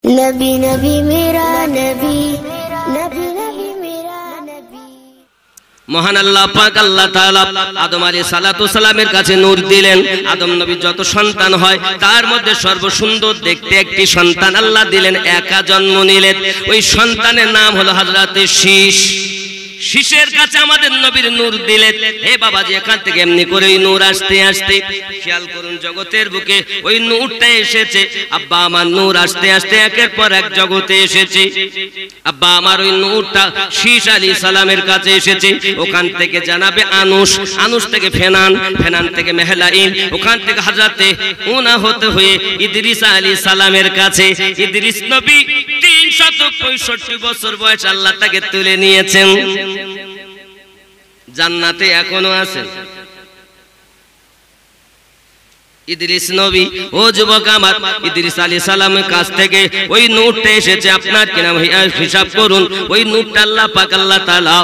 नबी नबी मेरा नबी नबी नबी मेरा नबी। মহান আল্লাহ পাক আল্লাহ তাআলা আদম আলাইহিস সালাতু সালামের কাছে নূর দিলেন। আদম নবীর যত সন্তান হয় তার মধ্যে সর্বসুন্দর দেখতে একটি সন্তান আল্লাহ দিলেন, একা জন্ম নিলেন। ওই সন্তানের নাম হলো হযরতে শীষ। শীষের কাছে আমাদের নবীর নূর দিলেন। হে বাবাজি, এখান থেকে এমনি করে ওই নূর আসতে আসতে খেয়াল করুন, জগতের বুকে ওই নূরটা এসেছে। আব্বা আমার নূর আসতে আসতে একের পর এক জগতে এসেছে। আব্বা আমার ওই নূরটা শীষ আলাইহিস সালামের কাছে এসেছে। ওখান থেকে জানাবে আনুস, আনুস থেকে ফেনান, ফেনান থেকে মেহলাইন, ওখান থেকে হযরতে উনা হতে হয়ে ইদ্রিস আলাইহিস সালামের কাছে। ইদ্রিস নবী 365 বছর বয়স আল্লাহ তাকে তুলে নিয়েছেন। জান্নাতে এখনো আছেন ইদ্রিস নবী। ও যুবক আমার, ইদ্রিস আলাইহিস সালামের কাছ থেকে ওই নূরটা এসেছে। আপনার কি নাম হিসাব করুন, ওই নূরটা আল্লাহ পাক আল্লাহ তাআলা।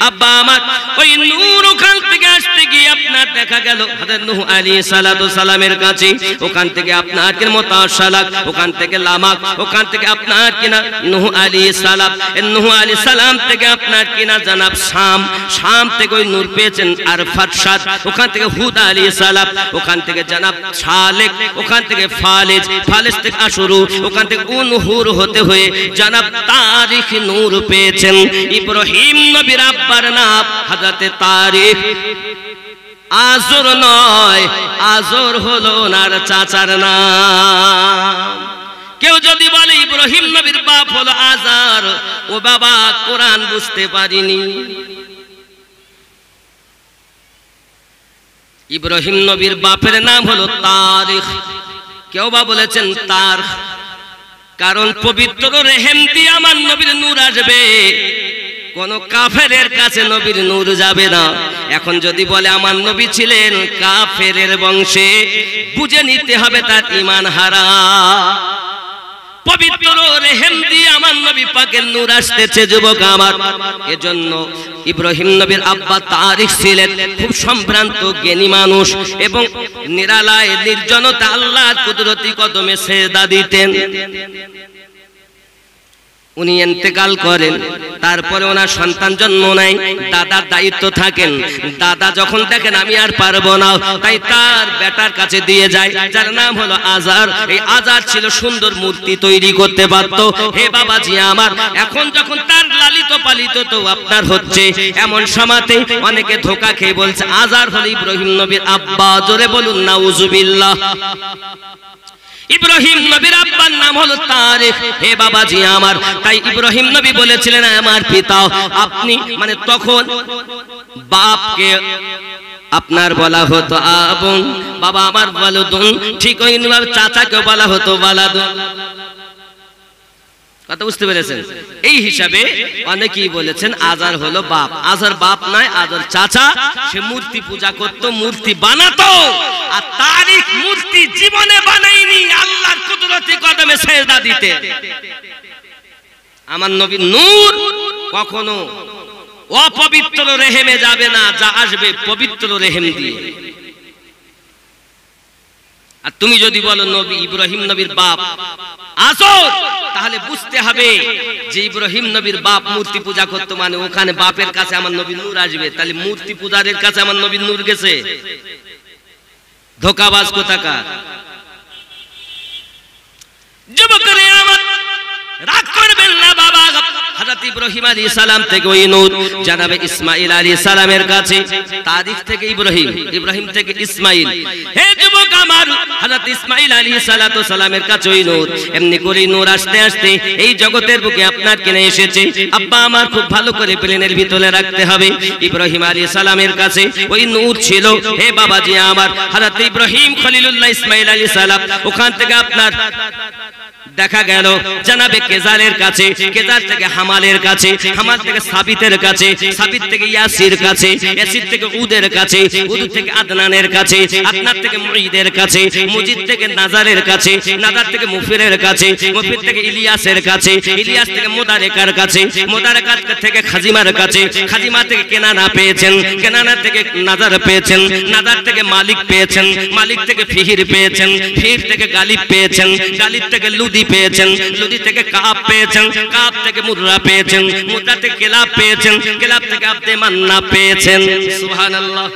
আব্বা আমার ওই নূর ওখান থেকে আসতে গিয়ে আপনার দেখা গেল হযরত নূহ আলাইহিস সালাতু সালামের কাছে। ওখান থেকে আপনার কি মুতাশালাক, ওখান থেকে লামাক, ওখান থেকে আপনার কি না নূহ আলাইহিস সালাম, নূহ আলাইহিস সালাম থেকে আপনার কি না জানাব শাম, শাম থেকে ওই নূর পেয়েছেন আর ফারসাদ, ওখান থেকে হুদ আলাইহিস সালাম, ওখান থেকে জানাব শালেক, ওখান থেকে ফালেজ, ফালেজ থেকে আশুরু, ওখান থেকে উনহুর হতে হয়ে জানাব তারিখ নূর পেয়েছেন। ইব্রাহিম নবীর আব্বার নাম হযরতে তারিখ। আজর নয়, আজর হলো ওনার চাচার নাম। কেউ যদি বলে ইব্রাহিম নবীর বাপ হলো আজার, ও বাবা কোরআন বুঝতে পারিনি। ইব্রাহিম নবীর বাপের নাম হলো তারিখ। কেউ বা বলেছেন তার, কারণ পবিত্র রেহেম দিয়ে আমার নবীর নূর আসবে, কোন কাফেরের কাছে নবীর নূর যাবে না। এখন যদি বলে আমার নবী ছিলেন কাফেরের বংশে, বুঝে নিতে হবে তার ঈমান হারা। পবিত্র রেহেম দিয়ে আমার নবী পাকের নূর আসতেছে যুবক আমার। এজন্য ইব্রাহিম নবীর আব্বা তারিখ ছিলেন খুব সম্ভ্রান্ত জ্ঞানী মানুষ এবং নিরালায় নির্জনতা আল্লাহর কুদরতি কদমে সেজদা দিতেন। উনি ইন্তেকাল করেন, তারপরে ওনার সন্তান জন্ম নেয়, দাদার দায়িত্ব থাকেন। দাদা যখন দেখেন আমি আর পারবো না, তাই তার বেটার কাছে দিয়ে যায়, যার নাম হলো আজার। এই আজার ছিল সুন্দর মূর্তি তৈরি করতে পারতো। হে বাবাজি আমার, এখন যখন তার লালিত পালিত তো আপনার হচ্ছে, এমন সময়তে অনেকে ধোঁকা খেয়ে বলছে আজার হলো ইব্রাহিম নবীর আব্বা। জোরে বলুন নাউজুবিল্লাহ। ইব্রাহিম নবীর আব্বার নাম হলো তারিখ। হে বাবাজি আমার, তাই ইব্রাহিম নবী বলেছিলেন আমার পিতা। আপনি মানে তখন বাপকে আপনার বলা হতো আবুন, বাবা আমার ওয়ালুদুন, ঠিক ওইভাবে চাচাকে বলা হতো ওয়ালাদুন। কথা বুঝতে পেরেছেন? এই হিসাবে অনেকেই বলেছেন আজার হলো বাপ। আজার বাপ নয়, আজার চাচা। সে মূর্তি পূজা করত, মূর্তি বানাতো। আর তারিখ মূর্তি জীবনে বানায়নি, আল্লাহর কুদরতি কদমে সেজদা দিতে। আমার নবীর নূর কখনো অপবিত্র রেহেমে যাবে না, যা আসবে পবিত্র রেহেম দিয়ে। আর তুমি যদি বলো নবী ইব্রাহিম নবীর বাপ আজর, তাহলে বুঝতে হবে যে ইব্রাহিম নবীর বাপ মূর্তি পূজা করতো, মানে ওখানে বাপের কাছে আমার নবীর নূর আসবে। তাহলে মূর্তি পূজারের কাছে আমার নবীর নূর গেছে। ধোকাবাজ কোথাকার যুবকরে আমার, রাগ করবেন না বাবা। হযরত ইব্রাহিম আলাইহিস সালাম থেকে ওই নূর জানাবে ইসমাঈল আলাইহিস সালামের কাছে। তারিখ থেকে ইব্রাহিম, ইব্রাহিম থেকে ইসমাঈল। হে যুবক আমার, হযরত ইসমাঈল আলাইহিস সালাতু সালামের কাছে ওই নূর। এমনি করে নূর আসতে আসতে এই জগতের বুকে আপনার কিনে এসেছে। আব্বা আমার খুব ভালো করে প্লেনের ভিতরে রাখতে হবে। ইব্রাহিম আলাইহিস সালামের কাছে ওই নূর ছিল। হে বাবাজি আমার, হযরত ইব্রাহিম খলিলুল্লাহ ইসমাঈল আলাইহিস সালাম, ওখান থেকে আপনার দেখা গেল জানাবে কেজারের কাছে, কেজার থেকে হামালের কাছে, হামাল থেকে সাবিতের কাছে, সাবিত থেকে ইয়াসির কাছে, ইয়াসির থেকে উদের কাছে, উদ থেকে আদনানের কাছে, আদনান থেকে মুঈদের কাছে, মুজিদ থেকে নাজারের কাছে, নাজার থেকে মুফিরের কাছে, মুফির থেকে ইলিয়াসের কাছে, ইলিয়াস থেকে মুদারেকার কাছে, মুদারেকার থেকে খাজিমার কাছে, খাজিমা থেকে কেনানা পেয়েছেন, কেনানা থেকে নাজার পেয়েছেন, নাজার থেকে মালিক পেয়েছেন, মালিক থেকে ফিহির পেয়েছেন, ফিহির থেকে গালিব পেয়েছেন, গালিব থেকে লুদি পেয়েছেন, লুদি থেকে কাব পেয়েছেন, কাব থেকে মুদ্রা পেয়েছেন, মুদ্রা থেকে কেলাব পেয়েছেন, কেলাব থেকে আব্দে মান্না পেয়েছেন। সুবহানাল্লাহ।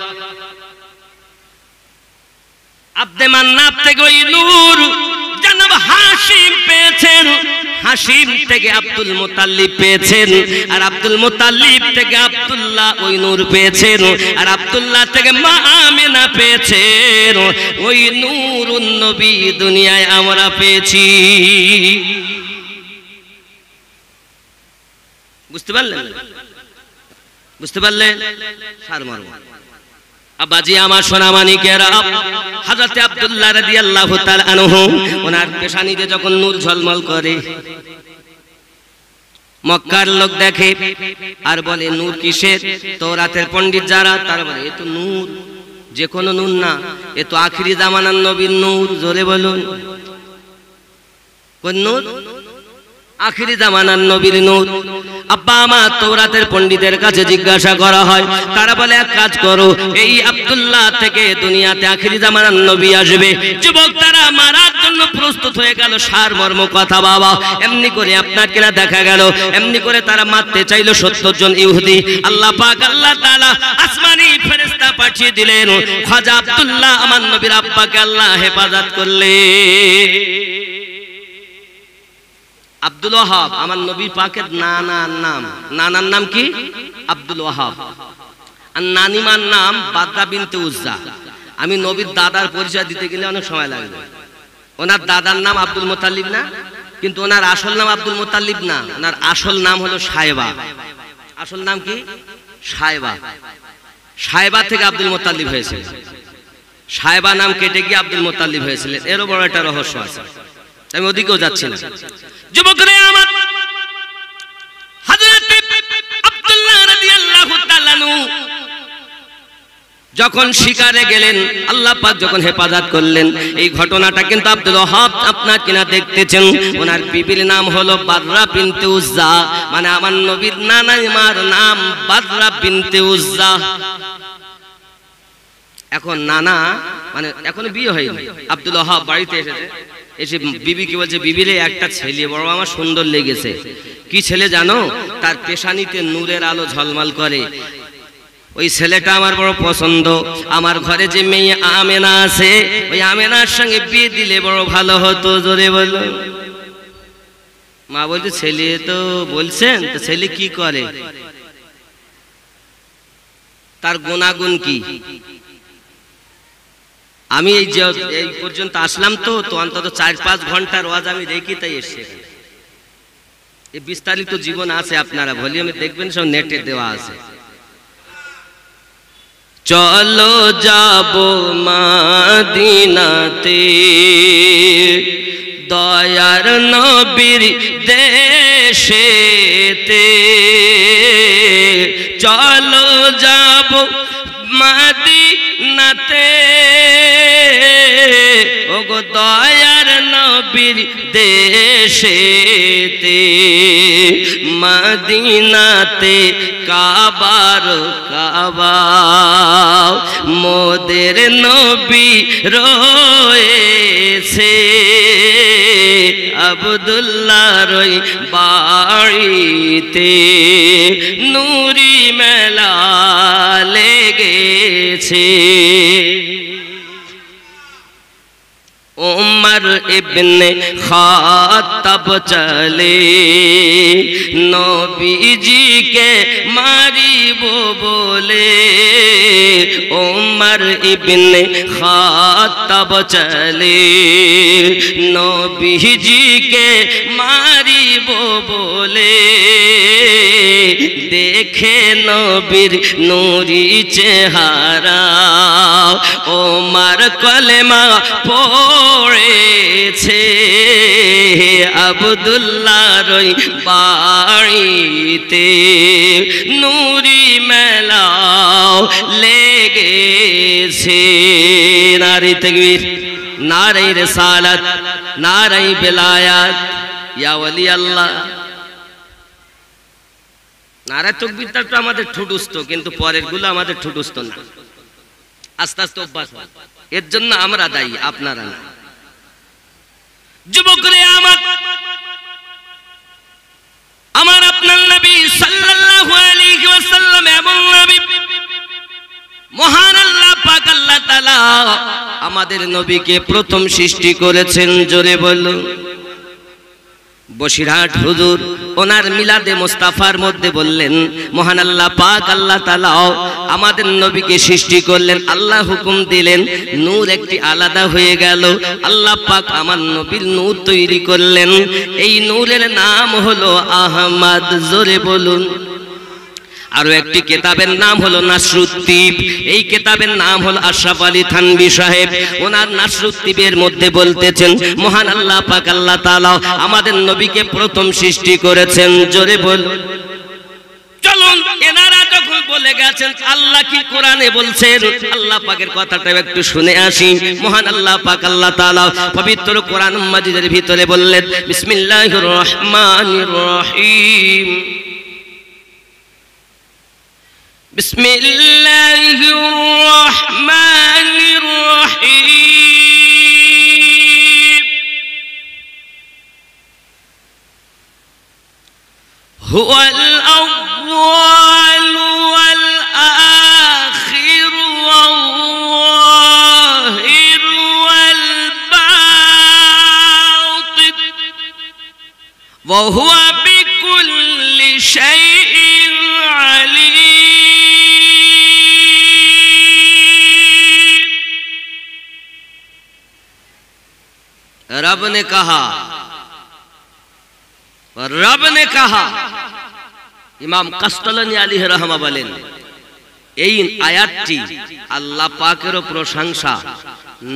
আব্দে মান্নাব থেকে ওই নূর জনাব হাশিম পেয়েছেন, হাশিম থেকে আব্দুল মুতাল্লিব পেয়েছেন, আর আব্দুল মুতাল্লিব থেকে আব্দুল্লাহ ওই নূর পেয়েছেন, আর আব্দুল্লাহ থেকে মা আমিনা পেয়েছেন। ওই নূরুন নবী দুনিয়ায় আমরা পেয়েছি। বুঝতে পারলেন? বুঝতে পারলেন? সারমর্ম। আব্বাজি আমার সোনামানিকেরা, হযরত আব্দুল্লাহ রাদিয়াল্লাহু তাআলা আনহু ওনার পেশানিতে যখন নূর ঝলমল করে, মক্কার লোক দেখে আর বলে নূর কিসের? তওরাতের পণ্ডিত যারা তারা বলে এ তো নূর, যে কোনো নূর না, এ তো আখিরি জামানার নবীর নূর। জোরে বলুন, কোন নূর? আখিরি জামানার নবীর নূর। আব্বা আমার তওরাতের পণ্ডিতের কাছে জিজ্ঞাসা করা হয়, তারা বলে এক কাজ করো, এই আব্দুল্লাহ থেকে দুনিয়াতে আখিরি জামানার নবী আসবে। যুবক তারা মারার জন্য প্রস্তুত হয়ে গেল। সারমর্ম কথা বাবা, এমনি করে আপনার কিনা দেখা গেল, এমনি করে তারা মারতে চাইলো 70 জন ইহুদি। আল্লাহ পাক আল্লাহ তাআলা আসমানি ফেরেশতা পাঠিয়ে দিলেন, খাজা আব্দুল্লাহ আমার নবীর আব্বাকে আল্লাহ হেফাজত করলেন। আব্দুল ওয়াহাব আমার নবী পাকের নানার নাম। নানার নাম কি? আব্দুল ওয়াহাব। আর নানিমার নাম বাদরা বিনতে উজ্জা। আমি নবীর দাদার পরিচয় দিতে গেলে অনেক সময় লাগবে। ওনার দাদার নাম আব্দুল মুতাল্লিব না, কিন্তু ওনার আসল নাম আব্দুল মুতাল্লিব না, ওনার আসল নাম হলো সায়বা। আসল নাম কি? সায়বা। সায়বা থেকে আব্দুল মুতাল্লিব হয়েছিল। সায়বা নাম কেটে গিয়ে আব্দুল মুতাল্লিব হয়েছিলেন। এরও বড় একটা রহস্য আছে, আমি ওদিকেও যাচ্ছি না। যুবকরা আমার, হযরত আব্দুল্লাহ রাদিয়াল্লাহু তাআলা যখন শিকারে গেলেন, আল্লাহ পাক যখন হেফাজত করলেন, এই ঘটনাটা কিন্তু আব্দুল ওয়াহাব আপনার কিনা দেখতেছেন। ওনার বিবির নাম হলো বাদরা বিনতে উজ্জা, মানে আমার নবীর নানার নাম বাদরা বিনতে উজ্জা। এখন নানা মানে এখনো বিয়ে হয়নি, আব্দুল ওয়াহাব বাড়িতে এসেছে, এসে বিবি কি বলছে, বিবিরে একটা ছেলে বড় আমার সুন্দর লেগেছে। কি ছেলে জানো? তার পেশানিতে নূরের আলো ঝলমল করে, ওই ছেলেটা আমার বড় পছন্দ। আমার ঘরে যে মেয়ে আমেনা আছে, ওই আমেনার সঙ্গে বিয়ে দিলে বড় ভালো হতো। জোরে বলো। মা বলছে ছেলে তো বলছেন, তো ছেলে কি করে, তার গুণাগুণ কি? আমি এই পর্যন্ত আসলাম তো অন্তত 4-5 ঘন্টার ওয়াজ আমি দেখি, তাই এসছি। এই বিস্তারিত জীবন আছে, আপনারা ভলিউমে দেখবেন, সব নেটে দেওয়া আছে। চলো যাব মদিনাতে, দয়ার নবীর দেশেতে। চলো যাব মদিনাতে, ওগো দয়ার নবীর দেশেতে। মদিনাতে কাবার কাবা, মোদের নবী রয়েছে। আব্দুল্লাহর ওই বাড়িতে নূরি মেলা লেগেছে। उमर इब्ने खात्ताब चले, नबी जी के मारिबो बोले। उमर इब्ने खात्ताब चले, नबी जी के मारिबो बोले। देखे नबीर नूरी चेहरा, उमर कलेमा পড়েছে। আব্দুল্লাহর ওই বাড়িতে নূরি মেলা লেগেছে। নারে তাকবীর, নারে রিসালাত, নারে বেলায়াত, ইয়া ওয়ালি আল্লাহ। নারে তাকবীরটা তো আমাদের ঠুটুস্থ, কিন্তু পরের গুলো আমাদের ঠুটুস্থ না। আস্তে আস্তে অভ্যাস হয়, এর জন্য আমরা দায়ী, আপনারা না। যুবকরে আমার আপনার নবী সাল্লাল্লাহু আলাইহি ওয়াসাল্লাম এমন নবী, মহান আল্লাহ পাক আল্লাহ তাআলা আমাদের নবীকে প্রথম সৃষ্টি করেছেন। জোরে বলুন। বসিরহাট হুজুর ওনার মিলাদে মুস্তাফার মধ্যে বললেন, মহান আল্লাহ পাক আল্লাহ তাআলা আমাদের নবীকে সৃষ্টি করলেন, আল্লাহ হুকুম দিলেন, নূর একটি আলাদা হয়ে গেল। আল্লাহ পাক আমার নবীর নূর তৈরি করলেন, এই নূরের নাম হলো আহমদ। জোরে বলুন। আরো একটি কিতাবের নাম হলো নাসরুত্তিব, এই কিতাবের নাম হলো আশরাফ আলী থানভী সাহেব। ওনার নাসরুত্তিবের মধ্যে বলতেছেন, মহান আল্লাহ পাক আল্লাহ তাআলা আমাদের নবীকে প্রথম সৃষ্টি করেছেন। জোরে বলুন। চলুন, এনারা যখন বলে গেছেন আল্লাহ কি কোরআনে বলছেন, আল্লাহ পাকের কথাটা একটু শুনে আসি। মহান আল্লাহ পাক আল্লাহ তাআলা পবিত্র কোরআন মাজিদের ভিতরে বললেন, বিসমিল্লাহির রহমানির রহিম, বিসমিল্লাহির রহমানির রহিম, হুয়াল আউয়ালু ওয়াল আখিরু ওয়াল যাহিরু ওয়াল বাতিন ওয়া হুয়া বিকুল্লি শাইইন আলীম। रब ने कहा, ইমাম কাসতালানী আলাইহি রাহমা বলেন, এই আয়াতটি আল্লাহ পাকেরও প্রশংসা,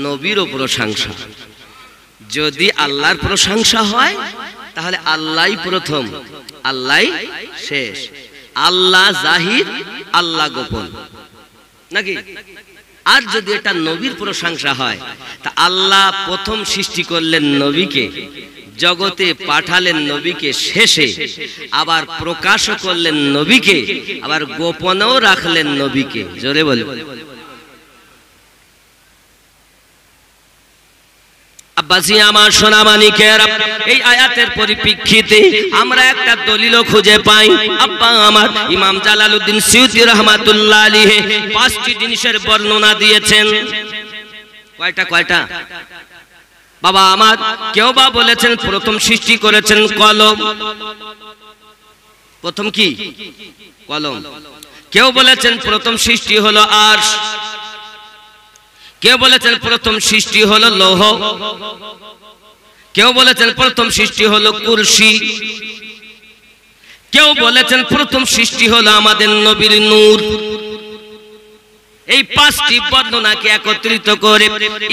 নবীরও প্রশংসা। যদি আল্লাহর প্রশংসা হয় তাহলে আল্লাহই প্রথম, আল্লাহই শেষ, আল্লাহ জাহির, আল্লাহ গোপন, নাকি? আর যদি এটা নবীর প্রশংসা হয় তা আল্লাহ প্রথম সৃষ্টি করলেন নবীকে, জগতে পাঠালেন নবীকে শেষে, আবার প্রকাশও করলেন নবীকে, আবার গোপনেও রাখলেন নবীকে। জোরে বলুন। আব্বাসী আমার সোনা মানিকেরা, এই আয়াতের পরিপ্রেক্ষিতে আমরা একটা দলিলও খুঁজে পাই। আব্বা আমার ইমাম জালালউদ্দিন সিউতি রাহমাতুল্লাহ আলাইহি 5টি জিনিসের বর্ণনা দিয়েছেন। কয়টা বাবা আমার? কেউ বা বলেছেন প্রথম সৃষ্টি করেছেন কলম। প্রথম কি? কলম। কেউ বলেছেন প্রথম সৃষ্টি হলো আরশ। কেউ বলেছেন প্রথম সৃষ্টি হলো লৌহ। কেউ বলেছেন প্রথম সৃষ্টি হলো কুরসি। কেউ বলেছেন প্রথম সৃষ্টি হলো আমাদের নবীর নূর। এই 5টি বর্ণনাকে একত্রিত করে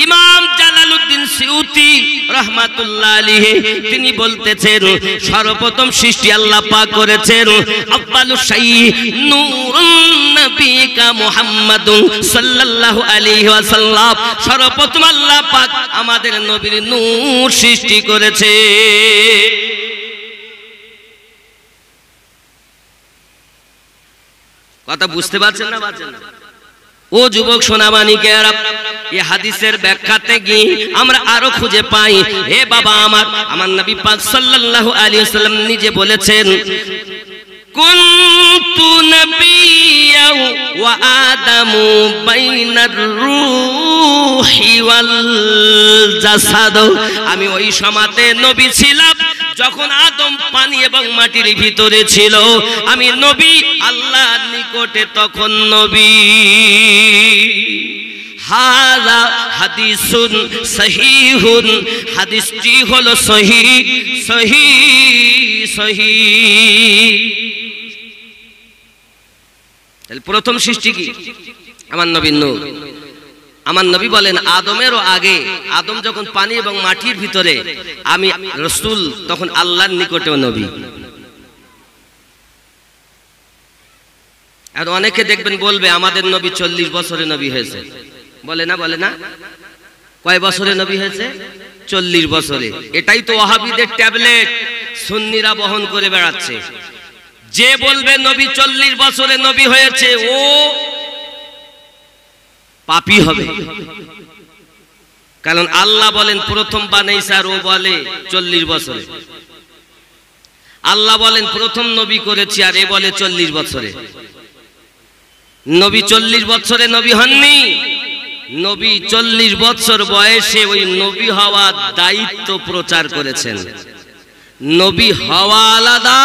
ইমাম জালালউদ্দিন সিউতি রাহমাতুল্লাহ আলাইহি তিনি বলতেছেন, সর্বপ্রথম সৃষ্টি আল্লাহ পাক করেছেন আফদালুশ শাইই নূরুন নবিকা মুহাম্মাদুন সাল্লাল্লাহু আলাইহি ওয়াসাল্লাম। সর্বপ্রথম আল্লাহ পাক আমাদের নবীর নূর সৃষ্টি করেছে। কথা বুঝতে পারছেন না? পারছেন না? ও যুবক সোনামানিকেরা, এই হাদিসের ব্যাখ্যাতে গিয়ে আমরা আরো খুঁজে পাই, হে বাবা আমার নবী পাক সাল্লাল্লাহু আলাইহি ওয়াসাল্লাম নিজে বলেছেন, কুনতু নাবিয়্যা ওয়া আদামু বাইনার রূহি ওয়াল জাসাদ। আমি ওই সময়তে নবী ছিলাম যখন আদম পানি এবং মাটির ভিতরে ছিল। আমি নবী, আল্লাহর নিকটে তখন নবী। হাযা হাদিসুন সহিহুন, হাদিসটি হলো সহিহ, সহিহ, সহিহ। তাহলে প্রথম সৃষ্টি কি? আমার নবীর নূর। আমার নবী বলেন আদমেরও আগে, আদম যখন পানি এবং মাটির ভিতরে, আমি রাসূল তখন আল্লাহর নিকটেও নবী। আর অনেকে দেখবেন বলবে আমাদের নবী 40 বছরে নবী হয়েছে। বলে না? বলে না? কয় বছরে নবী হয়েছে? 40 বছরে। এটাই তো ওয়াহাবীদের ট্যাবলেট সুন্নিরা বহন করে বেড়াচ্ছে। যে বলবে নবী 40 বছরে নবী হয়েছে ও পাপী হবে। কারণ আল্লাহ বলেন প্রথম বানাইছে আর ও বলে 40 বছরে। আল্লাহ বলেন প্রথম নবী করেছি আর এ বলে 40 বছরে। নবী 40 বছরে নবী হননি, নবী 40 বছর বয়সে ওই নবী হওয়ার দায়িত্ব প্রচার করেছেন। নবী হওয়া আলাদা,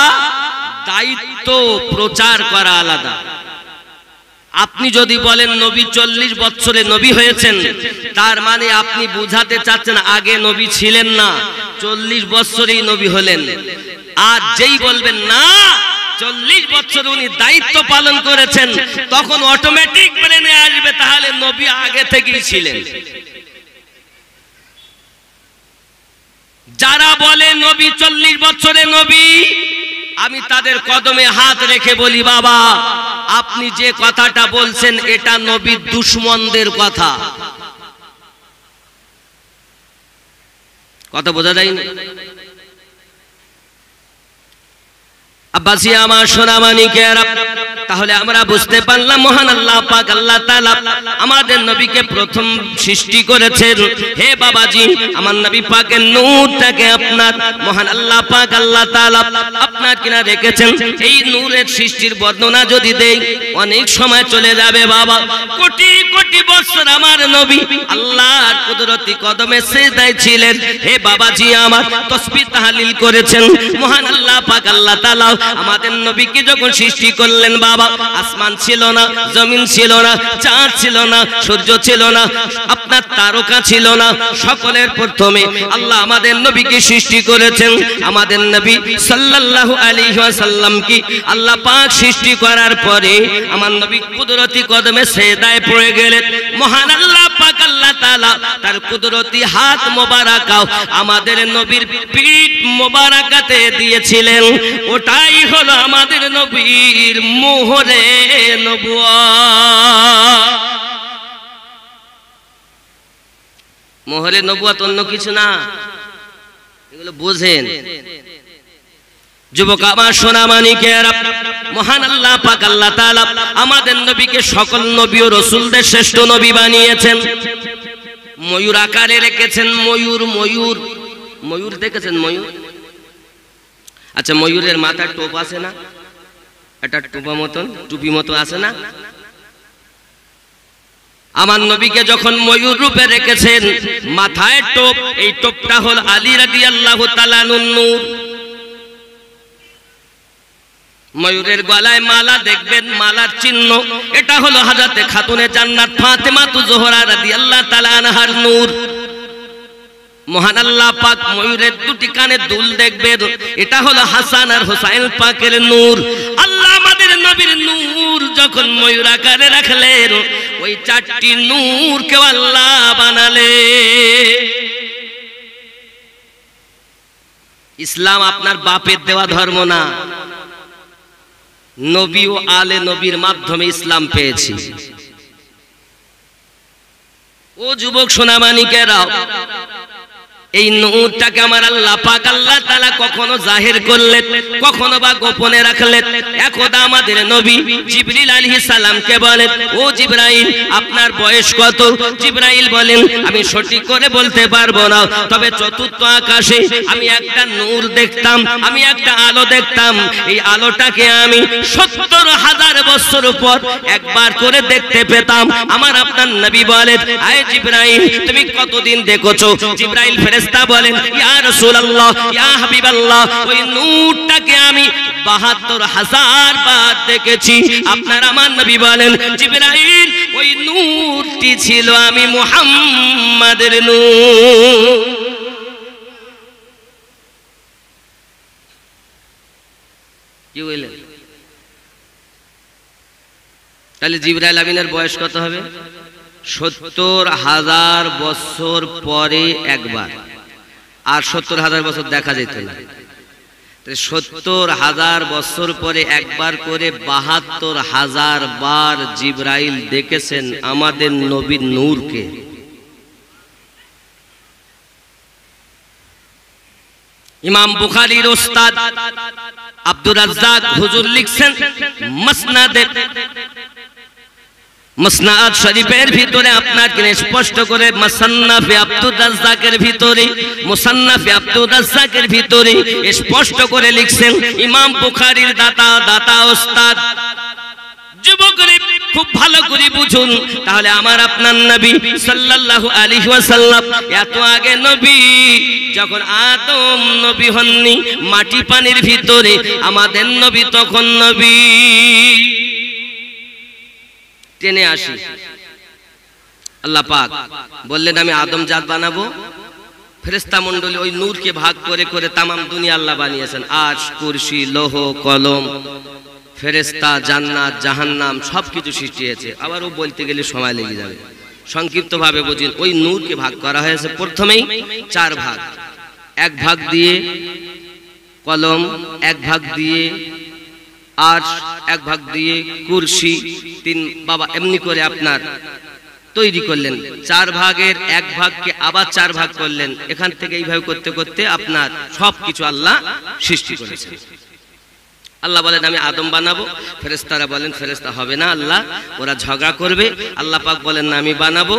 দায়িত্ব প্রচার করা আলাদা। আপনি যদি বলেন নবী 40 বছরে নবী হয়েছেন, তার মানে আপনি বুঝাতে চাচ্ছেন আগে নবী ছিলেন না, 40 বছরেই নবী হলেন। আর যেই বলবেন না 40 বছর উনি দায়িত্ব পালন করেছেন, তখন অটোমেটিক ব্রেনে আসবে তাহলে নবী আগে থেকেই ছিলেন। যারা বলে নবী 40 বছরে নবী, আমি তাদের কদমে হাত রেখে বলি, বাবা আপনি যে কথাটা বলছেন এটা নবীর দুশমনদের কথা। কথা বোঝা যায়নি? আব্বাসী আমার সোনামানিকেরা, তাহলে আমরা বুঝতে পারলাম মহান আল্লাহ পাক আল্লাহ তাআলা আমাদের নবীকে প্রথম সৃষ্টি করেছেন। হে বাবাজি, আমার নবী পাকের নূরটাকে আপনার মহান আল্লাহ পাক আল্লাহ তাআলা আপনার কিনা রেখেছেন। এই নূরের সৃষ্টির বর্ণনা যদি দেই অনেক সময় চলে যাবে বাবা। কোটি কোটি বছর আমার নবী আল্লাহর কুদরতি কদমে সিজদায় ছিলেন। হে বাবাজি আমার, তাসবিহ তাহলিল করেছেন। মহান আল্লাহ পাক আল্লাহ তাআলা আমাদের নবীকে যখন সৃষ্টি করলেন বাবা, আসমান ছিল না, জমিন ছিল না, চাঁদ ছিল না, সূর্য ছিল না, আপনার তারকা ছিল না। সকলের প্রথমে আল্লাহ আমাদের নবীকে সৃষ্টি করেছেন। আমাদের নবী সাল্লাল্লাহু আলাইহি ওয়াসাল্লাম কি আল্লাহ পাক সৃষ্টি করার পরে আমার নবী কুদরতি কদমে সিজদায় পড়ে গেলেন। মহান আল্লাহ পাক আল্লাহ তাআলা তার কুদরতি হাত মোবারকাও আমাদের নবীর পিঠ মোবারকাতে দিয়েছিলেন। ওটাই হলো আমাদের নবীর মোহরে নবুয়ত। মোহরে নবুয়ত অন্য কিছু না, এগুলো বুঝেন যুবক আমার সোনামানিকেরা। মহান আল্লাহ পাক আল্লাহ তাআলা আমাদের নবীকে সকল নবী ও রাসূলদের শ্রেষ্ঠ নবী বানিয়েছেন। ময়ূর আকারে রেখেছেন। ময়ূর ময়ূর ময়ূর দেখেছেন? ময়ূর, আচ্ছা ময়ূরের মাথায় টোপ আছে না? একটা টোপা মতন টুপি মতো আছে না? আমার নবীকে যখন ময়ূর রূপে রেখেছেন, মাথায় টোপ, এই টোপটা হল আলী রাদিয়াল্লাহু তাআলা আনহুর নূর। ময়ূরের গলায় মালা দেখবেন, মালার চিহ্ন, এটা হলো হযরতে খাতুনে জান্নাত ফাতেমা জোহরা রাদিয়াল্লাহু তাআলা আনহার নূর। মহান আল্লাহ পাক ময়ূরের দুটি কানে দুল দেখবেন, এটা হলো হাসান আর হোসাইন পাকের নূর। আল্লাহ আমাদের নবীর নূর যখন ময়ূর আকারে রাখলেন, ওই চারটি নূরকে আল্লাহ বানালে। ইসলাম আপনার বাপের দেওয়া ধর্ম না, নবী ও আলে নবীর মাধ্যমে ইসলাম পেয়েছি। ও যুবক সোনামানিকেরা, এই নূরটাকে আমার আল্লাহ পাক আল্লাহ তাআলা কখনো জাহির করলেন, কখনো বা গোপনে রাখলেন। একদা আমাদের নবী জিবরিল আলাইহিস সালামকে বলেন, ও জিবরাইল আপনার বয়স কত? জিবরাইল বলেন, আমি সঠিক করে বলতে পারবো না, তবে চতুর্থ আকাশে আমি একটা নূর দেখতাম, আমি একটা আলো দেখতাম। এই আলোটাকে আমি ৭০,০০০ বছর পর একবার করে দেখতে পেতাম। আমার আপনার নবী বলেন, আয় জিবরাইল তুমি কতদিন দেখেছো? জিবরাইল ফেরেশতা বলেন, ইয়া রাসূলুল্লাহ, ইয়া হাবিবাল্লাহ, ওই নূরটাকে আমি ৭২,০০০ বার দেখেছি। আপনার আমার নবী বলেন, জিবরাইল ওই নূরটি ছিল আমি মুহাম্মাদের নূর। কি বললেন? তাহলে জিবরাইল আমিনের বয়স কত হবে? ৭০,০০০ বছর পরে একবার, আর ৭০,০০০ বছর দেখা যেত না। ৭০,০০০ বছর পরে একবার করে ৭২,০০০ বার জিবরাইল দেখেছেন আমাদের নবীর নূরকে। ইমাম বুখারীর ওস্তাদ আব্দুর রাজ্জাক হুজুর লিখছেন, মাসনাদে মুসনাদ শরীফের ভিতরে আপনাকে স্পষ্ট করে মুসান্নাফে আব্দুর রাজ্জাকের ভিতরে মুসান্নাফে আব্দুর রাজ্জাকের ভিতরে স্পষ্ট করে লিখছেন ইমাম বুখারীর দাতা ওস্তাদ। যুবকরা খুব ভালো করে বুঝুন, তাহলে আমার আপনার নবী সাল্লাল্লাহু আলাইহি ওয়াসাল্লাম এত আগে নবী, যখন আদম নবী হননি মাটি পানির ভিতরে, আমাদের নবী তখন নবী। টেনে আসি, আল্লাহ পাক বললেন আমি আদম জাত বানাবো। ফেরেশতা মণ্ডলী ওই নূরকে ভাগ করে করে তামাম দুনিয়া আল্লাহ বানিয়েছেন। আরশ, কুরসি, লৌহ কলম, ফেরেশতা, জান্নাত, জাহান্নাম সবকিছু সৃষ্টি হয়েছে। আবার ও বলতে গেলে সময় লেগে যাবে, সংক্ষিপ্ত ভাবে বুঝুন। ওই নূরকে ভাগ করা হয়েছে প্রথমেই 4 ভাগ। 1 ভাগ দিয়ে কলম, 1 ভাগ দিয়ে আরশ, 1 ভাগ দিয়ে কুরসি, 3 বাবা এমনি করে আপনার তৈরি করলেন। 4 ভাগের 1 ভাগকে আবার 4 ভাগ করলেন। এখান থেকে এইভাবে করতে করতে আপনার সবকিছু আল্লাহ সৃষ্টি করেছেন। আল্লাহ বলেন আমি আদম বানাবো। ফেরেশতারা বলেন ফেরেশতা হবে না আল্লাহ, ওরা ঝগড়া করবে। আল্লাহ পাক বলেন না আমি বানাবো।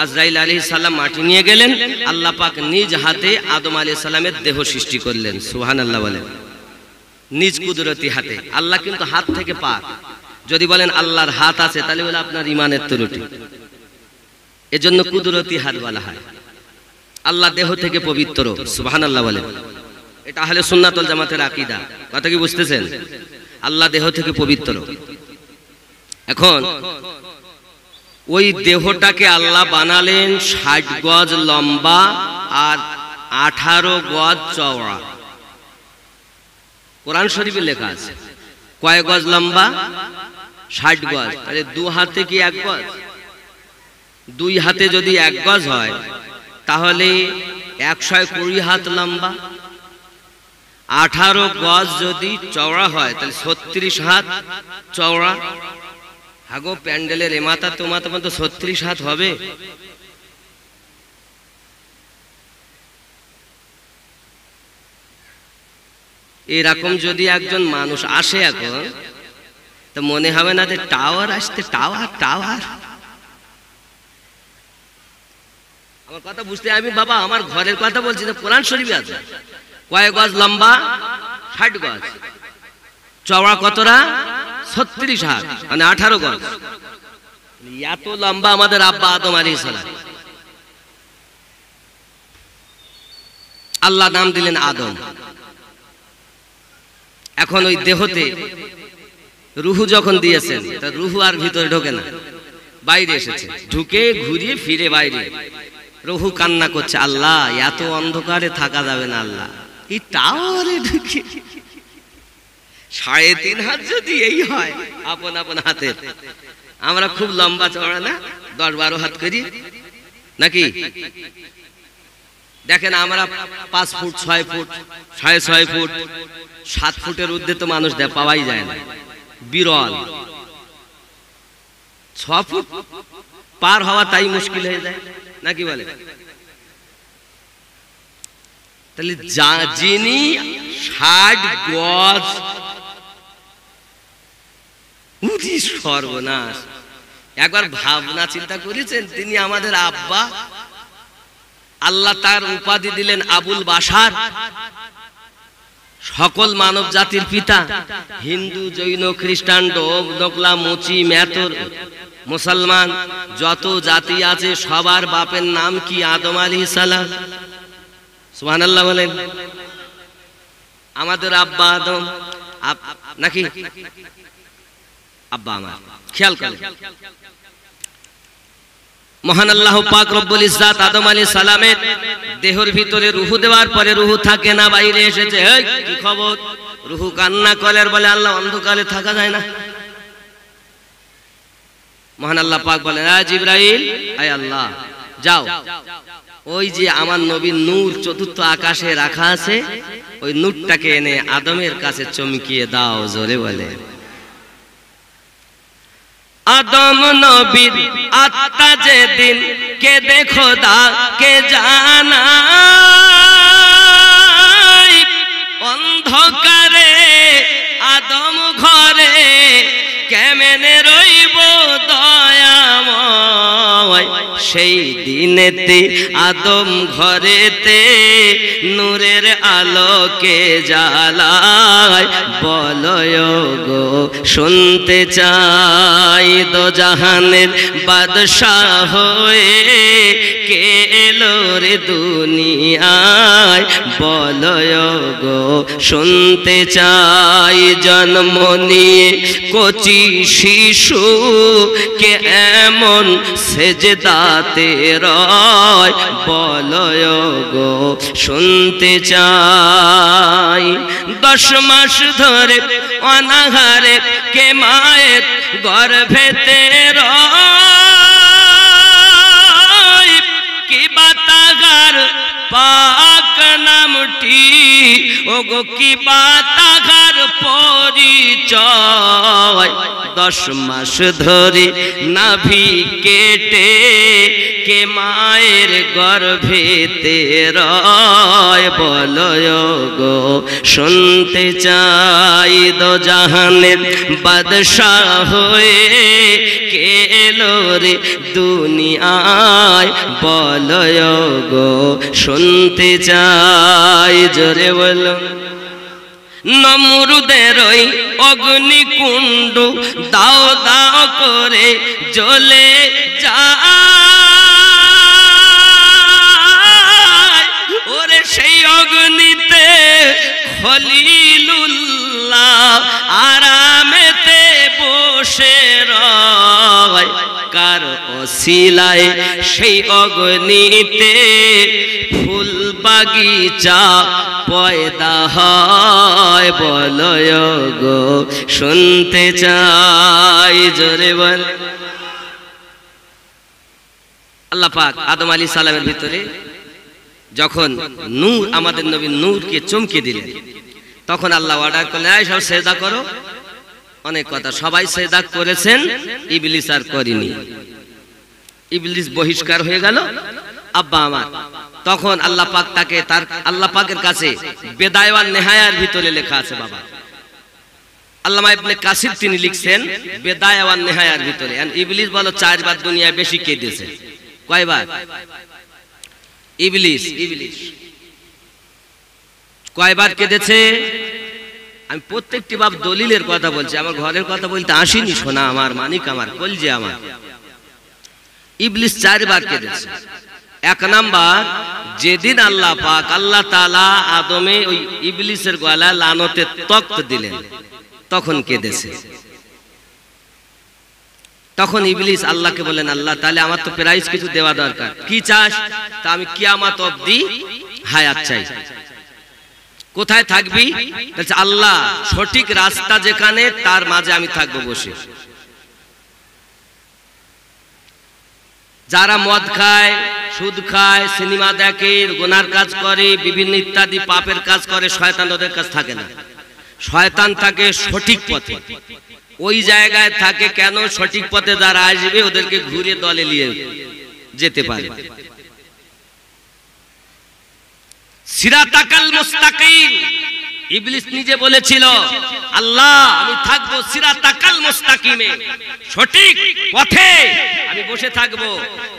আজরাইল আলাইহিস সালাম মাটি নিয়ে গেলেন। আল্লাহ পাক নিজ হাতে আদম আলাইহিস সালামের দেহ সৃষ্টি করলেন। সুবহানাল্লাহ বলেন, নিজ কুদরতি হাতে। আল্লাহ কিন্তু হাত থেকে পাক। যদি বলেন আল্লাহর হাত আছে তাহলে বলে আপনার ইমানের ত্রুটি। এজন্য কুদরতি হাত বলা হয়। আল্লাহ দেহ থেকে পবিত্র। সুবহানাল্লাহ বলেন, এটা আহলে সুন্নাত ওয়াল জামাতের আকীদা। কথা কি বুঝতেছেন? আল্লাহ দেহ থেকে পবিত্র। এখন ওই দেহটাকে আল্লাহ বানালেন 60 গজ লম্বা আর 18 গজ চওড়া। কোরআন শরীফে লেখা আছে। কয় গজ লম্বা? 60 গজ। তাহলে 2 হাতে কি 1 গজ? 2 হাতে যদি 1 গজ হয় তাহলে 120 হাত লম্বা। 18 গজ যদি চওড়া হয় তাহলে 36 হাত চওড়া। হাগো প্যান্ডেলের এমাতা তোমাতা তো 36 হাত হবে। এরকম যদি একজন মানুষ আসে এখন, তো মনে হবে না যে টাওয়ার আসতে, টাওয়ার টাওয়ার। আমার কথা বুঝতে, আমি বাবা আমার ঘরের কথা বলছি না, কোরআন শরীফে আছে। কয় গজ লম্বা? 60 গজ। চওড়া কতটা? 36 হাত, মানে 18 গজ। এত লম্বা আমাদের আব্বা আদম আলাইহিস সালাম। আল্লাহ নাম দিলেন আদম। এখন ওই দেহতে রুহু যখন দিয়েছেন, তা রুহু আর ভিতরে ঢোকে না, বাইরে এসেছে। ঢুকে ঘুরিয়ে ফিরে বাইরে। রুহু কান্না করছে, আল্লাহ এত অন্ধকারে থাকা যাবে না আল্লাহ, এই টাওয়ারে ঢুকে 3.5 হাত যদি এই হয় আপন আপন হাতে। আমরা খুব লম্বা চওড়া না, 10-12 হাত করি নাকি? দেখেন আমরা 5 ফুট 6 ফুট 6.5 ফুট 7 ফুটের ঊর্ধ্বে তো মানুষ পাওয়াই যায় না, বিরল। 6 ফুট পার হওয়া তাই মুশকিল হয়ে যায় নাকি বলে? তাহলে যিনি 60 গজ, সর্বনাশ। একবার ভাবনা চিন্তা করেছেন, তিনি আমাদের আব্বা। আল্লাহ তার উপাধি দিলেন আবুল বাশার, সকল মানব জাতির পিতা। হিন্দু, জৈন, খ্রিস্টান, ডোব, ডোকলা, মুচি, মেতর, মুসলমান যত জাতি আছে সবার বাপের নাম কি? আদম আলাইহিস সালাম। সুবহানাল্লাহ বলেন। আমাদের আব্বা আদম নাকি? আব্বা আমার। খেয়াল করেন, মহান আল্লাহ পাক রব্বুল ইজ্জাত আদম আলাইহিস সালামের দেহের ভিতরে রূহু দেওয়ার পরে রূহু থাকে না, বাইরে এসেছে। এই কি খবর? রূহু কান্না করে আর বলে আল্লাহ অন্ধকারে থাকা যায় না। মহান আল্লাহ পাক বলেন, আ জিবরাইল, আয় আল্লাহ যাও, ওই যে আমার নবীর নূর 4th আকাশে রাখা আছে, ওই নূরটাকে এনে আদমের কাছে চমকিয়ে দাও। জোরে বলে, আদম নবীর আত্মা যেদিন কে দেখো দা কে জানাই, অন্ধকারে আদম ঘরে কেমনে রইব দয়া সেই দিনেতে আদম ঘরেতে নূরের আলোকে জ্বালায় বলো গো শুনতে চাই দোজাহানের বাদশাহ হয়ে কে এলো রে দুনিয়ায় বলো গো শুনতে চাই জন্ম নিয়ে কচি শিশু কে এমন সেজদাতে রয় বলো গো শুনতে চাই 10 মাস ধরে অনাহারে কে মায়ের গর্ভেতে রয় কি বাতাগার পাক নামটি ওগো কি বাতাগার পরিচয় 10 মাস ধরে নাভি কেটে কে মায়ের গর্ভেতে রয় বলো গো শুনতে চাই দোজাহানের বাদশাহ হয়ে কে এলো রে দুনিয়ায় বলো গো শুনতে চাই জোরে বলো নমরুদের ওই অগ্নিকুণ্ড দাও দাও করে জ্বলে যায় ওরে সেই অগ্নিতে খলিলুল্লাহ আরামেতে বসে রয় কার ওসিলায় সেই অগ্নিতে ফুল বাগিচা পয়দা হয় বলো গো শুনতে চাই জোরে বল আল্লাহ পাক আদম আলাইহিস সালামের ভিতরে যখন নূর আমাদের নবী নূরকে চমকে দিলেন তখন আল্লাহ অর্ডার করলেন এই সব সেজদা করো অনেক কথা সবাই সেজদা করেছেন ইবলিস আর করেনি ইবলিস বহিষ্কার হয়ে গেল আব্বা আমার তখন আল্লাহ পাক তাকে তার আল্লাহ পাকের কাছে বেদায়া ওয়ান নেহায়ার ভিতরে লেখা আছে বাবা আল্লামা ইবনে কাসির তিনি লিখছেন বেদায়া ওয়ান নেহায়ার ভিতরে ইবলিস বলো 4 বার দুনিয়ায় বেশি কেঁদেছে কয়বার ইবলিস কয়বার কেঁদেছে আমি প্রত্যেকটি বাপ দলিলের কথা বলছি আমার ঘরের কথা বলতে আসিনি শোনা আমার মানিক আমার কলজে আমার ইবলিস 4 বার কেঁদেছে এক নাম্বার যেদিন আল্লাহ পাক আল্লাহ তাআলা আদমে ওই ইবলিসের গলায় লানতের তক্ত দিলেন তখন কেঁদেছে তখন ইবলিস আল্লাহকে বলেন আল্লাহ তাহলে আমার তো প্রাইজ কিছু দেওয়া দরকার কি চাস তা আমি কিয়ামত অবধি হায়াত চাই কোথায় থাকবি বলছে আল্লাহ সঠিক রাস্তা যেখানে তার মাঝে আমি থাকবো বসে যারা মদ খায় সুদ খায় সিনেমা দেখে গুনার কাজ করে বিভিন্ন ইত্যাদি পাপের কাজ করে শয়তান ওদের কাছে থাকে না শয়তান থাকে সঠিক পথে ওই জায়গায় থাকে কেন সঠিক পথে যারা আসবে ওদেরকে ঘুরে দলে নিয়ে যেতে পারে সিরাতাকাল মুস্তাকিম ইবলিস নিজে বলেছিল আল্লাহ আমি থাকবো সিরাতাকাল মুস্তাকিমে সঠিক পথে আমি বসে থাকবো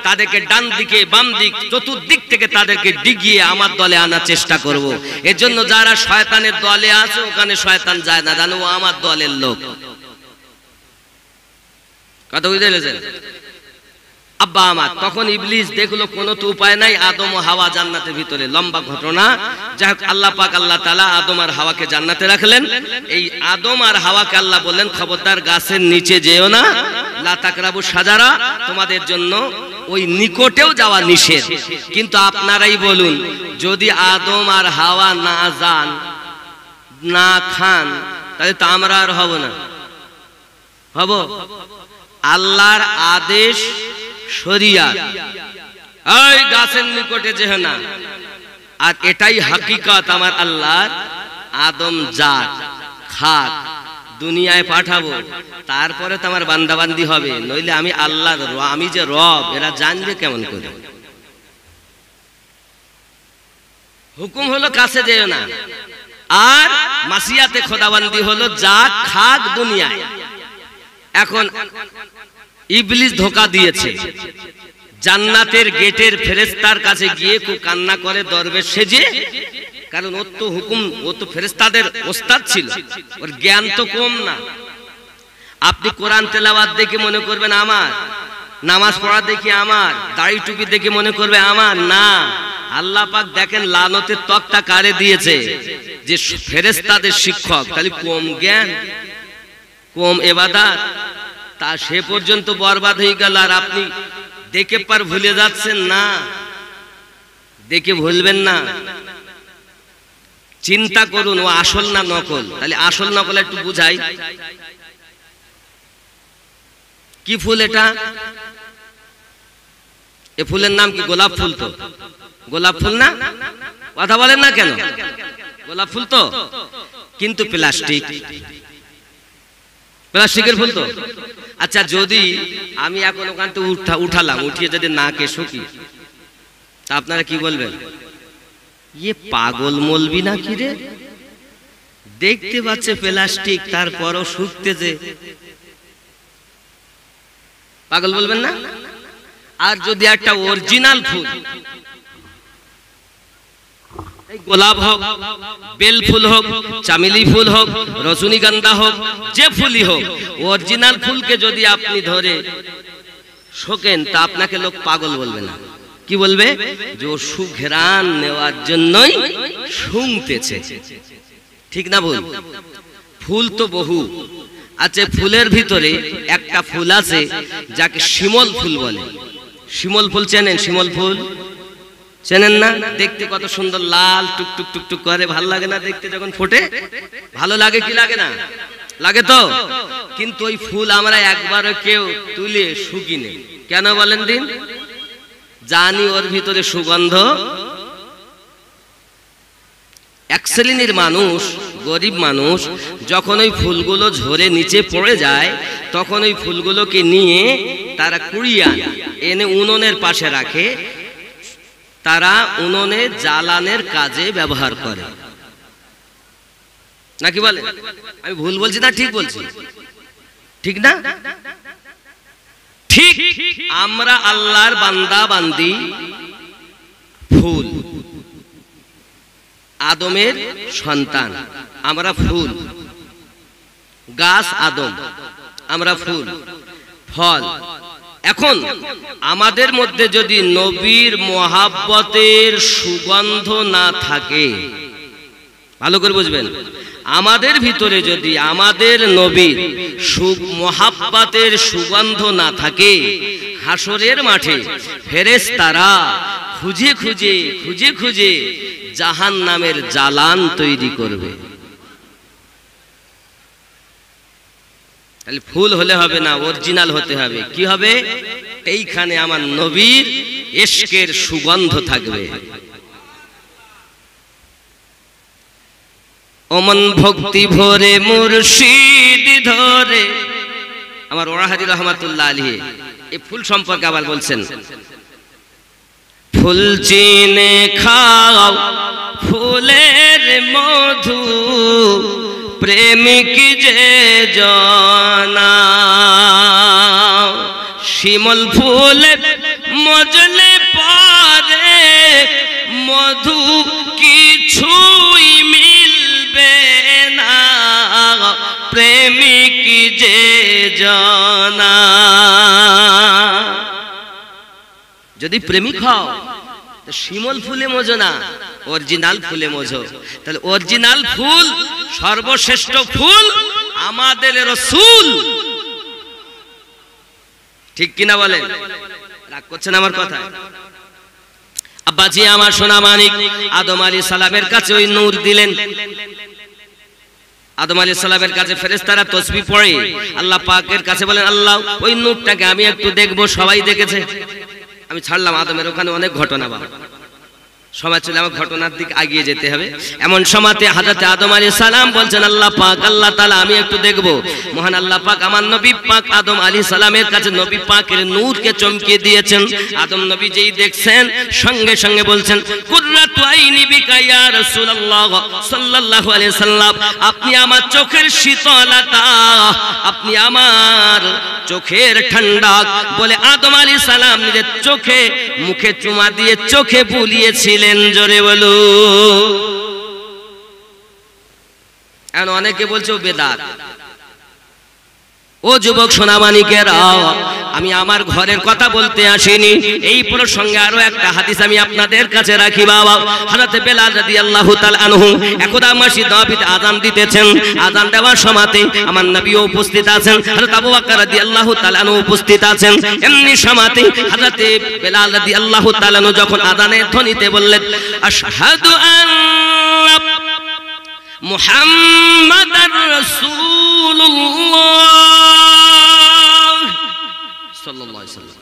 তাদেরকে ডান দিকে বাম দিক চতুর্দিক থেকে তাদেরকে ডিগিয়ে আমার দলে আনার চেষ্টা করব এজন্য যারা শয়তানের দলে আছে ওখানে শয়তান যায় না জানো ও আমার দলের লোক কথা বুঝতে পেরেছেন আব্বা আমার তখন ইবলিস দেখলো কোনো তো উপায় নাই আদম ও হাওয়া জান্নাতের ভিতরে লম্বা ঘটনা যাই হোক আল্লাহ পাক আল্লাহ তাআলা আদম আর হাওয়াকে জান্নাতে রাখলেন এই আদম আর হাওয়াকে আল্লাহ বললেন খবরদার গাছের নিচে যেও না লা তাকরাবু শাজারা তোমাদের জন্য ওই নিকটেও যাওয়া নিষেধ কিন্তু আপনারাই বলুন যদি আদম আর হাওয়া না যান না খান তাহলে তো আমরা আর হব না হব আল্লাহর আদেশ শরিয়াত এই গাছের নিকটে যেও না আর এটাই হাকিকত আমার আল্লাহর আদম জাত খাক দুনিয়ায় পাঠাবো তারপরে তো আমার বান্দাবান্দি হবে নইলে আমি আল্লাহর আমি যে রব এরা জানবে কেমন করে হুকুম হলো কাছে যেও না আর মাসিয়াতে খোদাবন্দি হলো যা খাক দুনিয়ায় এখন ইবলিস ধোঁকা দিয়েছে জান্নাতের গেটের ফেরেশতার কাছে গিয়ে খুব কান্না করে দরবেশ সেজে, কারণ ওর তো হুকুম, ও তো ফেরেশতাদের ওস্তাদ ছিল, ওর জ্ঞান তো কম না। আপনি কোরআন তেলাওয়াত দেখে মনে করবেন আমার, নামাজ পড়া দেখে আমার, দাড়ি টুপি দেখে মনে করবে আমার, না। আল্লাহ পাক দেখেন লানতের তকতা কারে দিয়েছে, যে ফেরেশতাদের শিক্ষক, তাহলে কম জ্ঞান, কম ইবাদত, তা সে পর্যন্ত বরবাদ হয়ে গেল। আর আপনি দেখে পার ভুলে যাচ্ছেন না, দেখে ভুলবেন না, চিন্তা করুন ও আসল না নকল। তাহলে আসল নকল একটু বুঝাই। কি ফুল এটা? এ ফুলের নাম কি? গোলাপ ফুল। তো গোলাপ ফুল না? কথা বলেন না কেন? গোলাপ ফুল তো, কিন্তু প্লাস্টিক, প্লাস্টিকের ফুল তো। আচ্ছা, যদি আমি এখন ওখান থেকে উঠালাম, উঠিয়ে যদি নাকে শুকি, তা আপনারা কি বলবেন? ইয়ে পাগল মলবি না কি রে, দেখতে পাচ্ছে প্লাস্টিক তারপরও শুকতেছে, পাগল বলবেন না? আর যদি একটা অরিজিনাল ফুল, গোলাপ হোক, বেল ফুল হোক, চামেলি ফুল হোক, রজনীগন্ধা হোক, যে ফুলই হোক, অরিজিনাল ফুলকে যদি আপনি ধরে শোকেন, তা আপনাকে লোক পাগল বলবে না। কি বলবে? যে ও সুঘ্রাণ নেওয়ার জন্যই শুংতেছে। ঠিক না ভুল? ফুল তো বহু আছে, ফুলের ভিতরে একটা ফুল আছে যাকে শিমল ফুল বলে। শিমল ফুল চেনেন? শিমল ফুল চেনেন না? দেখতে কত সুন্দর, লাল টুকটুক টুকটুক করে, ভালো লাগে না দেখতে? যখন ফোটে ভালো লাগে কি লাগে না? লাগে তো। কিন্তু ওই ফুল আমরা একবারও কেউ তুলে শুকিনি। কেন বলেন দিন? জানি ওর ভিতরে সুগন্ধ। এক শ্রেণীর মানুষ, গরিব মানুষ, যখন ওই ফুলগুলো ঝরে নিচে পড়ে যায়, তখন ওই ফুলগুলোকে নিয়ে তারা কুড়িয়ে এনে উনুনের পাশে রাখে, তারা উনুনে জ্বালানের কাজে ব্যবহার করে। নাকি বলে? আমি ভুল বলছি না ঠিক বলছি? ঠিক না? ঠিক। আমরা আল্লাহর বান্দা বান্দি, ফুল, আদমের সন্তান, আমরা ফুল, গাছ আদম, আমরা ফুল, ফল। এখন আমাদের মধ্যে যদি নবীর মহাব্বতের সুগন্ধ না থাকে, ভালো করে বুঝবেন, আমাদের ভিতরে যদি আমাদের নবীর মহাব্বতের সুগন্ধ না থাকে, হাসরের মাঠে ফেরেশতারা খুঁজে খুঁজে খুঁজে খুঁজে জাহান্নামের জ্বালান তৈরি করবে। তাহলে ফুল হলে হবে না, অরিজিনাল হতে হবে। কি হবে? এইখানে আমার নবীর ইশকের সুগন্ধ থাকবে। অমন ভক্তি ভরে মুর্শিদ ধরে, আমার ওরাহাদি রহমাতুল্লাহ আলাইহি এই ফুল সম্পর্কে আবার বলছেন, ফুল চিনে খাও ফুলের মধু, প্রেমিক যে জানা, শিমল ফুল মজলে পারে মধু কিছুই মিলবে না, প্রেমিক যে জানা। যদি প্রেমিক হও তো শিমল ফুলে মজো না, অরিজিনাল ফুলে মজো। তাহলে অরিজিনাল ফুল, সর্বশ্রেষ্ঠ ফুল আমাদের রাসূল। ঠিক কিনা বলেন? রাগ করছেন আমার কথা? আব্বাজি আমার সোনা মানিক আদম আলাইহিস সালামের কাছে ওই নূর দিলেন। আদম আলাইহিস সালামের কাছে ফেরেশতারা তাসবিহ পড়ে, আল্লাহ পাকের কাছে বলেন, আল্লাহ ওই নূরটাকে আমি একটু দেখবো। সবাই দেখেছে, আমি ছাড়লাম আদমের ওখানে অনেক ঘটনা, বাবা সময় চলে আমার ঘটনার দিকে এগিয়ে যেতে হবে। এমন সময়তে হযরত আদম আলাইহিস সালাম বলছেন, আল্লাহ পাক, আল্লাহ তাআলা আমি একটু দেখব। মহান আল্লাহ পাক আমার নবী পাক আদম আলাইহিস সালামের কাছে নবী পাকের নূরকে চমকে দিয়েছেন। আদম নবী যেই দেখছেন সঙ্গে সঙ্গে বলছেন, কুররাতু আইনি বিকা ইয়া রাসূলুল্লাহ সাল্লাল্লাহু আলাইহি সাল্লাম, আপনি আমার চোখের শীতলতা, আপনি আমার চোখের ঠান্ডা। বলে আদম আলাইহিস সালাম নিজের চোখে মুখে চুমা দিয়ে চোখে বুলিয়েছিলেন। জোরে বলো। এখন অনেকে বলছে বেদাত। ও যুবক সোনামানিকেরা, আমি আমার ঘরের কথা বলতে আসিনি। এই প্রসঙ্গে আরো একটা হাদিস আমি আপনাদের কাছে রাখি বাবা। হযরত বেলাল রাদিয়াল্লাহু তাআলা আনহু একদা মসজিদ নববীতে আযান দিতেছেন। আযান দেওয়ার সময়তে আমার নবীও উপস্থিত আছেন, হযরত আবু বকর রাদিয়াল্লাহু তাআলা আনহু উপস্থিত আছেন। এমনি সময়তে হযরত বেলাল রাদিয়াল্লাহু তাআলা আনহু যখন আযানের ধ্বনিতে বললেন, আশহাদু আন্না মুহাম্মাদার রাসূলুল্লাহ সাল্লাল্লাহু আলাইহি ওয়াসাল্লাম।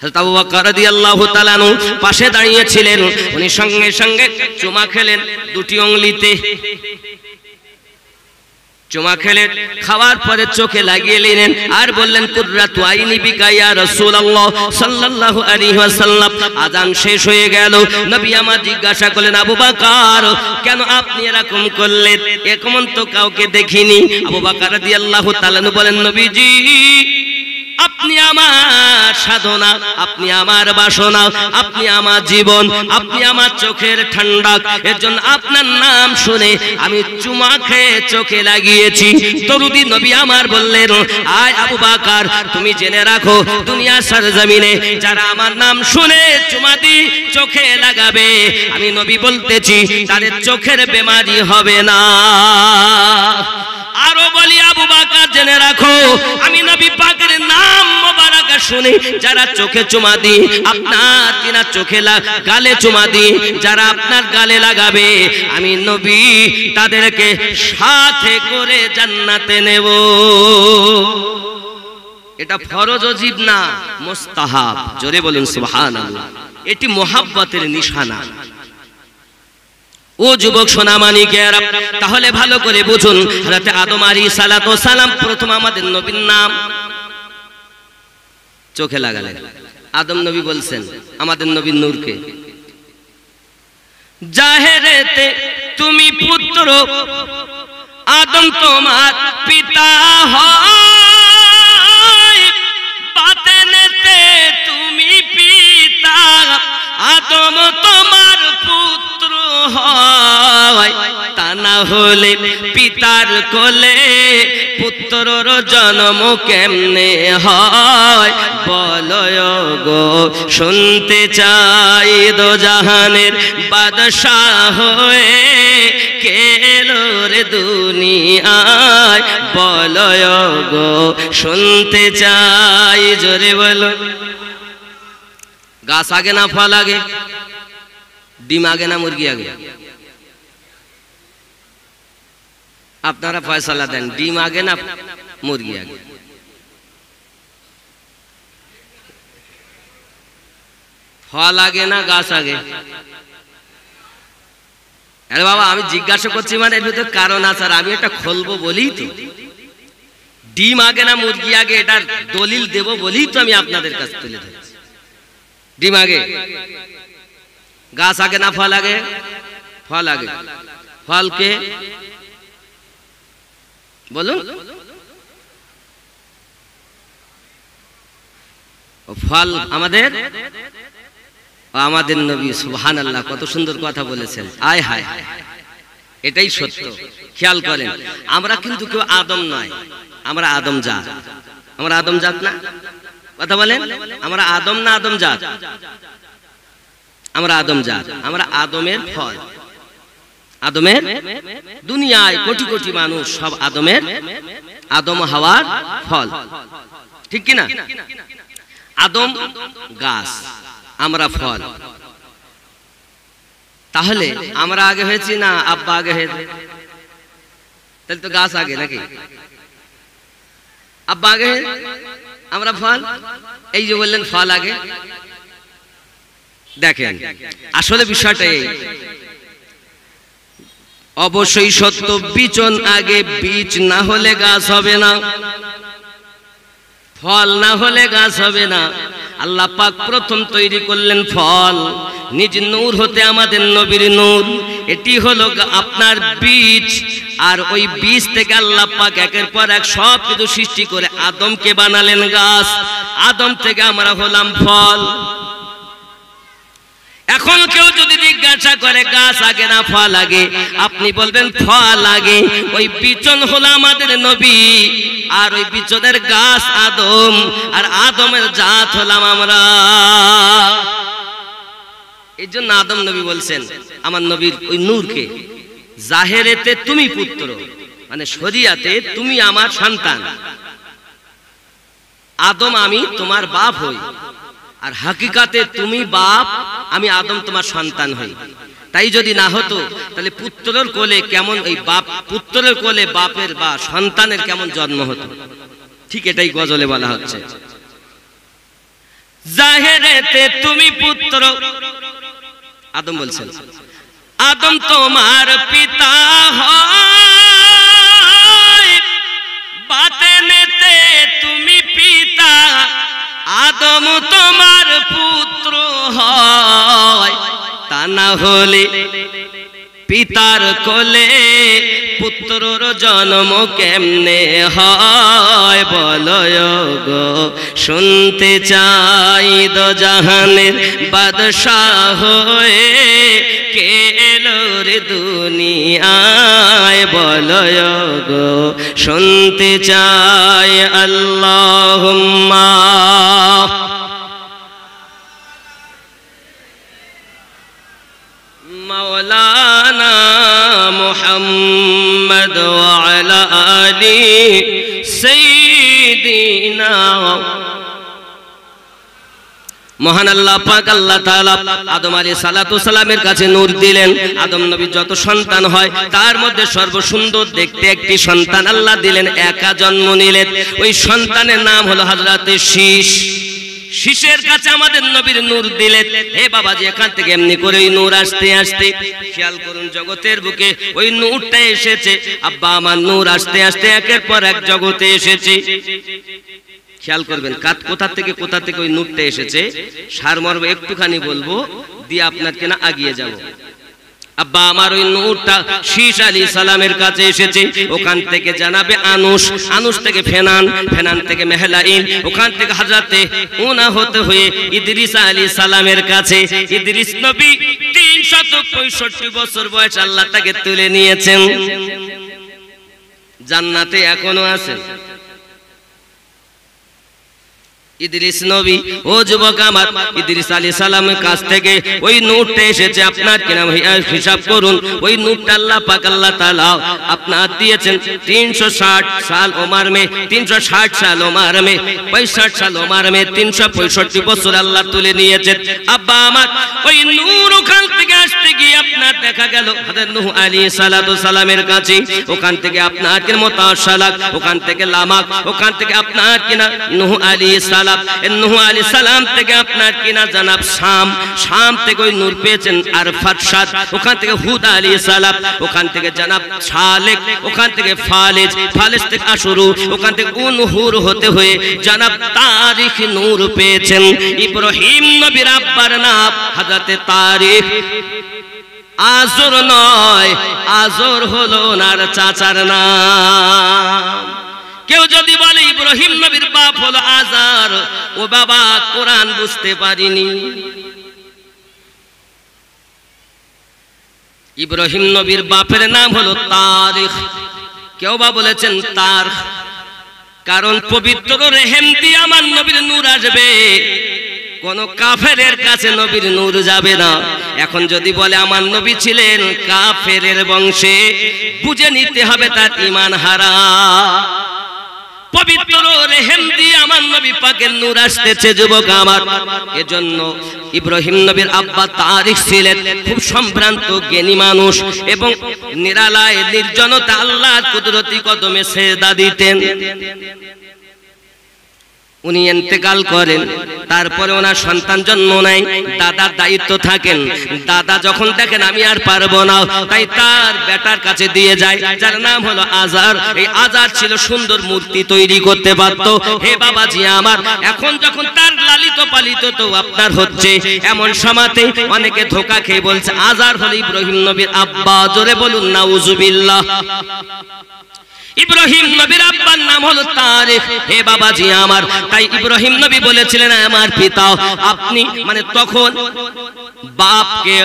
হযরত আবু বকর রাদিয়াল্লাহু তাআলা আনহু পাশে দাঁড়িয়ে ছিলেন। উনি সঙ্গে সঙ্গে চুমা খেলেন দুটি আঙ্গুলিতে। চুমা খেলেন, খাওয়ার পরে চোখে লাগিয়ে নিলেন আর বললেন, কুররাতু আইনি বিকা ইয়া রাসূলুল্লাহ সাল্লাল্লাহু আলাইহি ওয়াসাল্লাম। আযান শেষ হয়ে গেল। নবী আমার জিজ্ঞাসা করলেন, আবু বকর কেন আপনি এরকম করলেন? এরকম তো কাউকে দেখিনি। আবু বকর রাদিয়াল্লাহু তাআলা বলেন, নবীজি আপনি আমার সাধনা, আপনি আমার বাসনা, আপনি আমার জীবন, আপনি আমার চোখের ঠান্ডা। এর জন্য আপনার নাম শুনে আমি চুমা খেয়ে চোখে লাগিয়েছি। দরুদি নবী আমার বললেন, আয় আবু বকর তুমি জেনে রাখো, দুনিয়ার সরজমিনে যারা আমার নাম শুনে চুমা দি চোখে লাগাবে, আমি নবী বলতেছি তাদের চোখের বেমারি হবে না। আরো বলি আবু বকর জেনে রাখো, আমি নবী পাকের নাম মোবারক শুনে যারা চোখে চুমা দি, আপনার কিনা চোখে গালে চুমা দি যারা আপনার গালে লাগাবে, আমি নবী তাদেরকে সাথে করে জান্নাতে নেব। এটা ফরজ ওয়াজিব না, মুস্তাহাব। জোরে বলুন সুবহানাল্লাহ। এটি মোহাব্বতের নিশানা। ও যুবক সোনামানিকেরা, তাহলে ভালো করে বুঝুন, হযরত আদম আলাইহিস সালাতু ওয়াস সালাম প্রথম আমাদের নবীর নাম চোখে লাগালেন। আদম নবী বলছেন আমাদের নবীর নূরকে, জাহেরেতে তুমি পুত্র, আদম তোমার পিতা হয়, বাতেনেতে তুমি পিতা, আদম তোমার পুত্র হয়। তা না হলে পিতার কোলে পুত্রর জন্ম কেমনে হয়? বলয় গো শুনতে চাই, দো জাহানের বাদশাহ হয়ে কেলো রে দুনিয়ায়, বলয় গো শুনতে চাই। জোরে বলো। গাছ আগে না ফল আগে? ডিম আগে না মুরগি আগে? আপনারা ফয়সালা দেন, ডিম আগে না মুরগি আগে? ফল আগে না গাছ আগে? আরে বাবা আমি জিজ্ঞাসা করছি, মানে এর ভিতরে কারণ আছে, আর আমি এটা খুলবো বলি তো। ডিম আগে না মুরগি আগে এটার দলিল দেব বলি তো আমি আপনাদের কাছে তুলে ধরছি। ডিম আগে। গাছ আগে না ফল আগে? ফল আগে। ফলকে বলুন। ফল আমাদের আমাদের নবী। সুবহানাল্লাহ, কত সুন্দর কথা বলেছেন। আয় হায়, এটাই সত্য। খেয়াল করেন, আমরা কিন্তু কেউ আদম নয়, আমরা আদম জাত। আমরা আদম জাত না? কথা বলেন, আমরা আদম না আদম জাত? আমরা আদম জাত। আমরা আদমের ফল। আদমের, দুনিয়ায় কোটি কোটি মানুষ সব আদমের, আদম হাওয়ার ফল, ঠিক কিনা? আদম গাছ, আমরা ফল। তাহলে আমরা আগে হয়েছি না আব্বা আগে হয়েছে? তাহলে তো গাছ আগে নাকি? আব্বা আগে, আমরা ফল। এই যে বললেন ফল আগে, দেখেন আসলে বিষয়টা এই, অবশ্যই সত্য, বিচন আগে, বীজ না হলে গাছ হবে না, ফল না হলে গাছ হবে না। আল্লাহ পাক প্রথম তৈরি করলেন ফল, নিজ নূর হতে আমাদের নবীর নূর, এটি হলো আপনার বীজ। আর ওই বীজ থেকে আল্লাহ পাক একের পর এক সব কিছু সৃষ্টি করে আদমকে বানালেন গাছ, আদম থেকে আমরা হলাম ফল। এখন কেউ যদি জিজ্ঞাসা করে গাছ আগে না ফল আগে, আপনি বলবেন ফল আগে। ওই বিচন হলো আমাদের নবী, আর ওই বিচনের গাছ আদম, আর আদমের জাত হলাম আমরা। এই জন্য আদম নবী বলছেন আমার নবীর ওই নূরকে, জাহেরেতে তুমি পুত্র, মানে শরিয়াতে তুমি আমার সন্তান, আদম আমি তোমার বাপ হই, আর হাকিকাতে তুমি বাপ, আমি আদম তোমার সন্তান হই। তাই যদি না হতো তাহলে পুত্রের কোলে কেমন ওই বাপ, পুত্রের কোলে বাপের বা সন্তানের কেমন জন্ম হতো? ঠিক এটাই গজলে বলা হচ্ছে, জাহেরেতে তুমি পুত্র। আদম বলছেন আদম তোমার পিতা হয়, বাতেনেতে তুমি পিতা, আদম তোমার পুত্র হয়। তা না হলে পিতার কোলে পুত্রর জন্ম কেমনে হয়? বলো গো, শুনতে চাই দো জাহানের বাদশাহ হয়ে কে এলো রে দুনিয়ায়? বলো গো, শুনতে চাই। আল্লাহুম্মা মাওলানা মুহাম্মদ ওয়া আলা আলি সাইয়্যিদিনা। মহান আল্লাহ পাক আল্লাহ তাআলা আদম আলাইহিস সালাতু সালামের কাছে নূর দিলেন। আদম নবীর যত সন্তান হয় তার মধ্যে সর্বসুন্দর দেখতে একটি সন্তান আল্লাহ দিলেন, একা জন্ম নিলেন। ওই সন্তানের নাম হলো হযরতে শীষ। শীষের কাছে আমাদের নবীর নূর দিলেন। হে বাবাজি, এখান থেকে এমনি করে ওই নূর আসতে আসতে, খেয়াল করুন জগতের বুকে ওই নূরটা এসেছে। আব্বা আমার নূর আসতে আসতে একের পর এক জগতে এসেছে। খেয়াল করবেন কোথা থেকে ওই নূরটা এসেছে, সারমর্ম একটুখানি বলবো দিয়ে আপনাকে না আগিয়ে যাব। আব্বা আমার ওই নূরটা শীষ আলাইহিস সালামের কাছে এসেছে। ওখান থেকে জানাবে আনুস, আনুস থেকে ফেনান, ফেনান থেকে মেহলাইন, ওখান থেকে হযরতে উনা হতে হয়ে ইদ্রিস আলাইহিস সালামের কাছে। ইদ্রিস নবী 365 বছর বয়স আল্লাহ তাকে তুলে নিয়েছেন, জান্নাতে এখনো আছেন। ইদ্রিস নবী, ও যুবক আমার, ইদ্রিস আলাইহিস সালামের কাছ থেকে ওই নূরটা এসেছে। আপনার কি নাম হিসাব করুন, ওই নূরটা আল্লাহ পাক আল্লাহ তাআলা আপনার দিয়েছেন 360 সাল ওমর মে, 360 সাল ওমর মে, 65 সাল ওমর মে, 365 বছর আল্লাহ তুলে নিয়েছেন। আব্বা আমার ওই নূর ওখান থেকে আসতে গিয়ে আপনার দেখা গেল হযরত নূহ আলাইহিস সালাতু সালামের কাছে। ওখান থেকে আপনার কি মুতাশালাক, ওখান থেকে লামাক, ওখান থেকে আপনার কি না নূহ আলাইহিস সালাম, নূহ আলাইহিস সালাম থেকে আপনার কি না জানাব শাম, শাম থেকে ওই নূর পেয়েছেন আর ফারসাদ, ওখান থেকে হুদ আলাইহিস সালাম, ওখান থেকে জানাব সালেক, ওখান থেকে ফালেজ, ফালেজ থেকে আশুরু, ওখান থেকে উনহুর হতে হয়ে জানাব তারিখ নূর পেয়েছেন। ইব্রাহিম নবীর আব্বার নাম হযরতে তারিখ, আজর নয়, আজর হলো ওনার চাচার নাম। কেউ যদি বলে ইব্রাহিম নবীর বাপ হলো আজার, ও বাবা কোরআন বুঝতে পারিনি। ইব্রাহিম নবীর বাপের নাম হলো তারিখ, কেউ বা বলেছেন তার, কারণ পবিত্র রেহেম দিয়ে আমার নবীর নূর আসবে, কোন কাফেরের কাছে নবীর নূর যাবে না। এখন যদি বলে আমার নবী ছিলেন কাফেরের বংশে, বুঝে নিতে হবে তার ঈমান হারা। পবিত্র রেহেম দিয়ে আমার নবী পাকের নূর আসতেছে যুবক আমার। এজন্য ইব্রাহিম নবীর আব্বা তারিখ ছিলেন খুব সম্ভ্রান্ত জ্ঞানী মানুষ, এবং নিরালায় নির্জনতা আল্লাহর কুদরতি কদমে সেজদা দিতেন। উনি ইন্তেকাল করেন, তারপরে ওনার সন্তান জন্ম নেয়, দাদার দায়িত্ব থাকেন। দাদা যখন দেখেন আমি আর পারবো না, তাই তার বেটার কাছে দিয়ে যায়, যার নাম হলো আজার। এই আজার ছিল সুন্দর মূর্তি তৈরি করতে পারতো। হে বাবাজি আমার, এখন যখন তার লালিত পালিত তো আপনার হচ্ছে, এমন সময়তে অনেকে ধোঁকা খেয়ে বলছে আজার হলো ইব্রাহিম নবীর আব্বা। জোরে বলুন নাউজুবিল্লাহ। ইব্রাহিম নবীর আব্বার নাম হলো তারিক। হে বাবাজি আমার, তাই ইব্রাহিম নবী বলেছিলেন আমার পিতা। আপনি মানে তখন বাপকে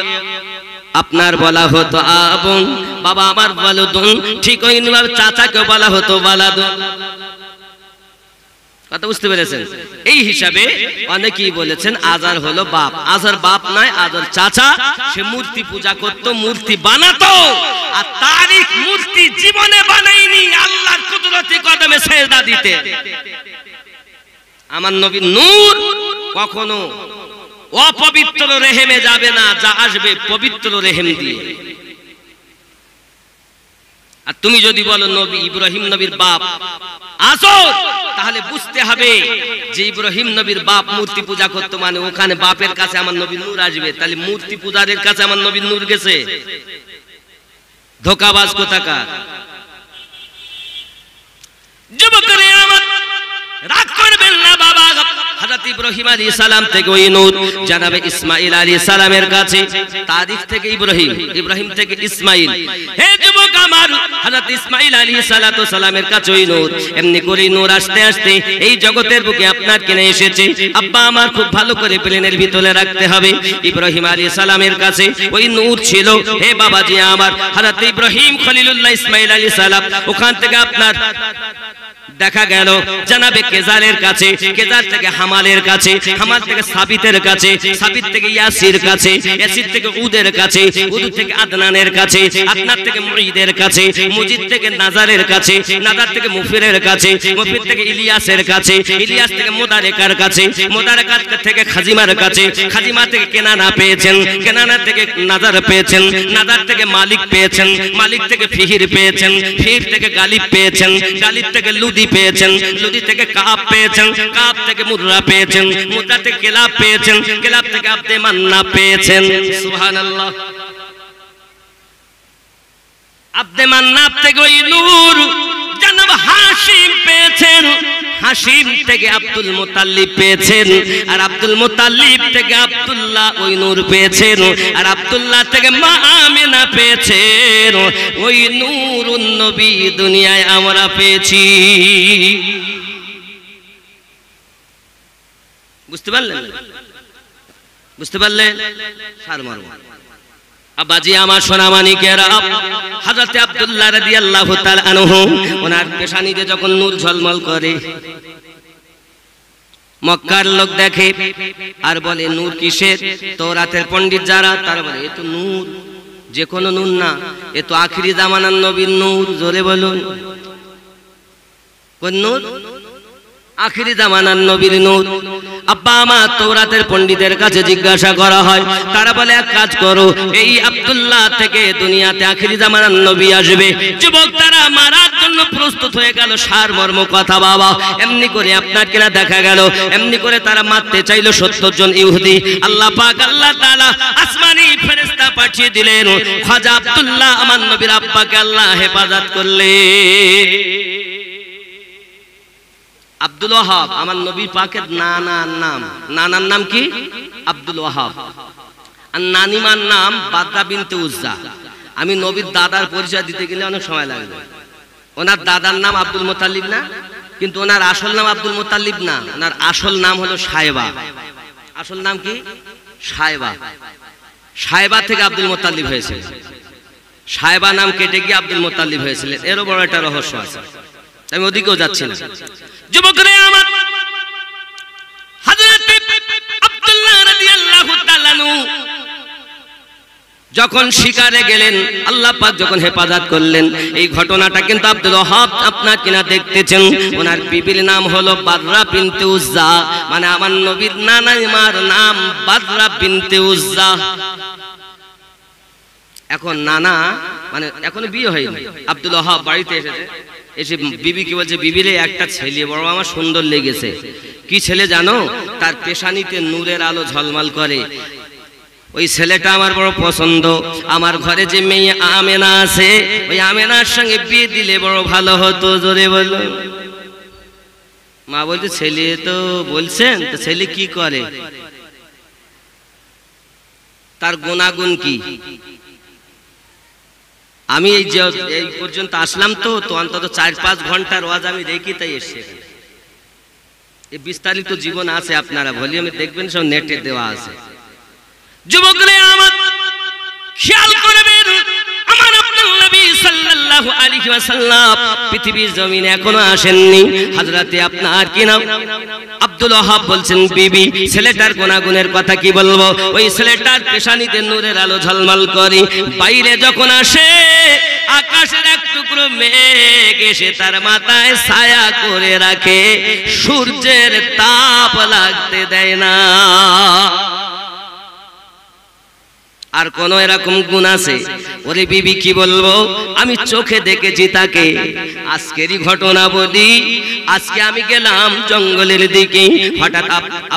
আপনার বলা হতো আবুন, বাবা আমার ওয়ালুদুন, ঠিক ওই চাচাকে বলা হতো ওয়ালাদুন। কথা বুঝতে পেরেছেন? এই হিসাবে অনেকেই বলেছেন আজার হলো বাপ। আজার বাপ নয়, আজার চাচা। সে মূর্তি পূজা করত, মূর্তি বানাতো। আর তারিক মূর্তি জীবনে বানায়নি, আল্লাহর কুদরতি কদমে সেজদা দিতে। আমার নবী নূর কখনো অপবিত্র রেহেমে যাবে না, যা আসবে পবিত্র রেহেম দিয়ে। আর তুমি যদি বলো নবী ইব্রাহিম নবীর বাপ আসর, তাহলে বুঝতে হবে যে ইব্রাহিম নবীর বাপ মূর্তি পূজা করতো, মানে ওখানে বাপের কাছে আমার নবী নূর আসবে, তাহলে মূর্তি পূজারের কাছে আমার নবী নূর গেছে। ধোকাবাজ কোথাকার। যুবকরা আমার রাগ করবেন না বাবা। হযরত ইব্রাহিম আলাইহিস সালাম থেকে ওই নূর জনাবে ইসমাঈল আলাইহিস সালামের কাছে, তারিখ থেকে ইব্রাহিম, ইব্রাহিম থেকে ইসমাঈল। হে যুবক আমার, হযরত ইসমাঈল আলাইহিস সালাতু সালামের কাছে ওই নূর, এমনি করে নূর আসতে আসতে এই জগতের বুকে আপনার কিনে এসেছে। আব্বা আমার খুব ভালো করে প্লেনের ভিতরে রাখতে হবে। ইব্রাহিম আলাইহিস সালামের কাছে ওই নূর ছিল। হে বাবাজি আমার, হযরত ইব্রাহিম খলিলুল্লাহ ইসমাঈল আলাইহিস সালাম, ওখান থেকে আপনার দেখা গেল জানাবে কেজারের কাছে, কেজার থেকে হামালের কাছে, হামাল থেকে সাবিতের কাছে, সাবিত থেকে ইয়াসির কাছে, ইয়াসির থেকে উদের কাছে, উদ থেকে আদনানের কাছে, আদনান থেকে মুঈদের কাছে, মুজিদ থেকে নাজারের কাছে, নাজার থেকে মুফিরের কাছে, মুফির থেকে ইলিয়াসের কাছে, ইলিয়াস থেকে মুদারেকার কাছে, মুদারেকার থেকে খাজিমার কাছে, খাজিমা থেকে কেনানা পেয়েছেন, কেনানা থেকে নাজার পেয়েছেন, নাজার থেকে মালিক পেয়েছেন, মালিক থেকে ফিহির পেয়েছেন, ফিহির থেকে গালিব পেয়েছেন, গালিব থেকে লুদি পেয়েছেন, লুদি থেকে কাব পেয়েছেন, কাব থেকে মুররা পেয়েছেন, মুররা থেকে কেলাব পেয়েছেন, কেলাব থেকে আব্দে মান্না পেয়েছেন। সুবহানাল্লাহ। আব্দে মান্না থেকে ওই নূর জনাব হাশিম পেয়েছেন, হাশিম থেকে আব্দুল মুতাল্লিব পেয়েছেন, আর আব্দুল মুতাল্লিব থেকে আব্দুল্লাহ ওই নূর পেয়েছেন, আর আব্দুল্লাহ থেকে মা আমিনা পেয়েছেন। ওই নূরুন নবী দুনিয়ায় আমরা পেয়েছি। বুঝতে পারলেন? বুঝতে পারলেন? সারমর্ম। আব্বাজি আমার সোনামানিকেরা, হযরত আব্দুল্লাহ রাদিয়াল্লাহু তাআলা আনহু, ওনার পেশানিতে যখন নূর ঝলমল করে, মক্কার লোক দেখে আর বলে নূর কিসের? তওরাতের পণ্ডিত যারা, তারা বলে এ তো নূর, যে কোনো নূর না, এ তো আখিরি জামানার নবীর নূর। জোরে বলুন, কোন নূর? আখিরি জামানার নবীর নূর। আব্বা আমার তওরাতের পণ্ডিতের কাছে জিজ্ঞাসা করা হয়, তারা বলে এক কাজ করো, এই আব্দুল্লাহ থেকে দুনিয়াতে আখিরি জামানার নবী আসবে। যুবক তারা মারার জন্য প্রস্তুত হয়ে গেল। সারমর্ম কথা বাবা। এমনি করে আপনার কিনা দেখা গেল, এমনি করে তারা মারতে চাইল 70 জন ইহুদি। আল্লাহ পাক আল্লাহ তাআলা আসমানি ফেরেশতা পাঠিয়ে দিলেন। খাজা আব্দুল্লাহ আমার নবীর আব্বাকে আল্লাহ হেফাজত করলেন। আব্দুল ওয়াহাব আমার নবী পাকের নানার নাম। নানার নাম কি? আব্দুল ওয়াহাব। আর নানিমার নাম বাদরা বিনতে উজ্জা। আমি নবীর দাদার পরিচয় দিতে গেলে অনেক সময় লাগবে। ওনার দাদার নাম আব্দুল মুতাল্লিব না, কিন্তু ওনার আসল নাম আব্দুল মুতাল্লিব না, ওনার আসল নাম হলো সায়বা। আসল নাম কি? সায়বা। সায়বা থেকে আব্দুল মুতাল্লিব হয়েছে। সায়বা নাম কেটে গিয়ে আব্দুল মুতাল্লিব হয়েছিলেন। এরও বড় একটা রহস্য আছে, আমি ওদিকেও যাচ্ছি না। যুবকরা আমার, হযরত আব্দুল্লাহ রাদিয়াল্লাহু তাআলা যখন শিকারে গেলেন, আল্লাহ পাক যখন হেফাজত করলেন, এই ঘটনাটা কিন্তু আব্দুল ওয়াহাব আপনার কিনা দেখতেছেন। ওনার বিবির নাম হলো বাদরা বিনতে উজ্জা, মানে আমার নবীর নানাইমার নাম বাদরা বিনতে উজ্জা। এখন নানা মানে এখনো বিয়ে হয়নি, আব্দুল ওয়াহাব বাড়িতে এসেছে, এসে বিবিকে বলছে, বিবি রে, একটা ছেলে বড় আমার সুন্দর লেগেছে। কি ছেলে জানো? তার পেশানিতে নূরের আলো ঝলমল করে, ওই ছেলেটা আমার বড় পছন্দ। আমার ঘরে যে মেয়ে আমেনা আছে, ওই আমেনার সঙ্গে বিয়ে দিলে বড় ভালো হতো। জোরে বলো। মা বলছে, ছেলে তো বলছেন, তো ছেলে কি করে, তার গুণাগুণ কি? আমি এই পর্যন্ত আসলাম তো অন্তত 4-5 ঘন্টার ওয়াজ আমি দেখি, তাই এসছি। এই বিস্তারিত জীবন আছে, আপনারা ভলিউমে দেখবেন, সব নেটে দেওয়া আছে। যুবকরা আমার খেয়াল করবেন, আমার আপনার নবী সাল্লাল্লাহু আলাইহি ওয়াসাল্লাম পৃথিবীর জমিনে এখনো আসেননি। হযরতে আপনার কি নাম? আব্দুল ওয়াহাব বলছেন, বিবি ছেলেটার গুণাগুণের কথা কি বলবো? ওই ছেলেটার পেশানিতে নূরের আলো ঝলমল করে। বাইরে যখন আসে, আকাশের এক টুকরো মেঘ এসে তার মাথায় ছায়া করে রাখে, সূর্যের তাপ লাগতে দেয় না। আর কোন এরকম গুণ আছে? ওরে বিবি কি বলবো, আমি চোখে দেখেছি তাকে। আজকেরই ঘটনা বলি। আজকে আমি গেলাম জঙ্গলের দিকে, হঠাৎ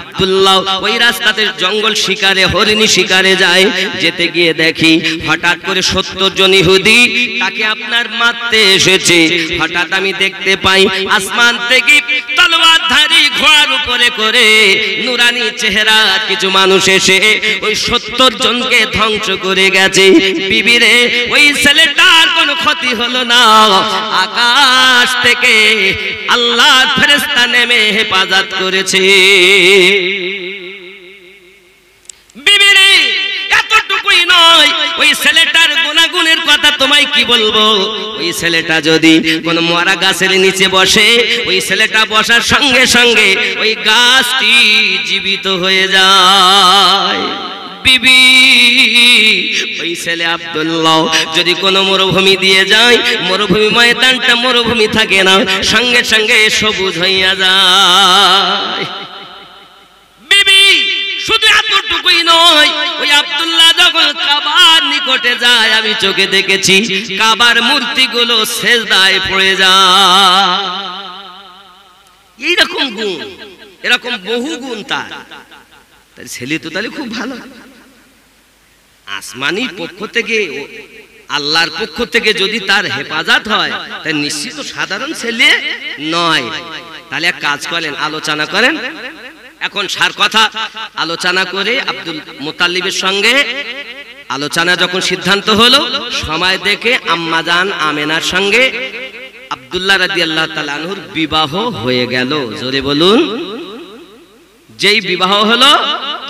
আব্দুল্লাহ ওই রাস্তাতে জঙ্গল শিকারে, হরিণী শিকারে যায়। যেতে গিয়ে দেখি হঠাৎ করে 70 জন ইহুদি তাকে আপনার মারতে এসেছে। হঠাৎ আমি দেখতে পাই আসমান থেকে তলোয়ারধারী ঘোড়ার উপরে করে নুরানি চেহারা কিছু মানুষ এসে ওই 70 জনকে ধ্বংস করে গেছে। বিবিরে, ওই ছেলেটার কোনো ক্ষতি হলো না। আকাশ থেকে আল্লাহর ফেরেশতা নেমে হেফাজত করেছে। বিবিরে, এতটুকুই নয়, ওই ছেলেটার গুণাগুণের কথা তোমায় কি বলবো? ওই ছেলেটা যদি কোন মরা গাছের নিচে বসে, ওই ছেলেটা বসার সঙ্গে সঙ্গে ওই গাছটি জীবিত হয়ে যায়। বিবি, ওই ছেলে আব্দুল্লাহ যদি কোনো মরুভূমি দিয়ে যায়, মরুভূমি ময়দানটা মরুভূমি থাকে না, সঙ্গে সঙ্গে সবুজ হইয়া যায়। বিবি, শুধু এতটুকুই নয়, ওই আব্দুল্লাহ যখন কাবার নিকটে যায়, আমি চোখে দেখেছি কাবার মূর্তিগুলো সেজদায় পড়ে যায়। এইরকম গুণ, এরকম বহু গুণ তার। ছেলে তো তাহলে খুব ভালো। আসমানি পক্ষ থেকে, আল্লাহর পক্ষ থেকে যদি তার হেফাজত হয়, তাই নিশ্চিত সাধারণ ছেলে নয়। তাহলে এক কাজ করেন, আলোচনা করেন। এখন সার কথা আলোচনা করে আব্দুল মুতাল্লিবের সঙ্গে আলোচনা যখন সিদ্ধান্ত হলো, সময় দেখে আম্মাজান আমেনার সঙ্গে আব্দুল্লাহ রাদিয়াল্লাহু তাআলা আনহুর বিবাহ হয়ে গেল। জোরে বলুন। যেই বিবাহ হলো,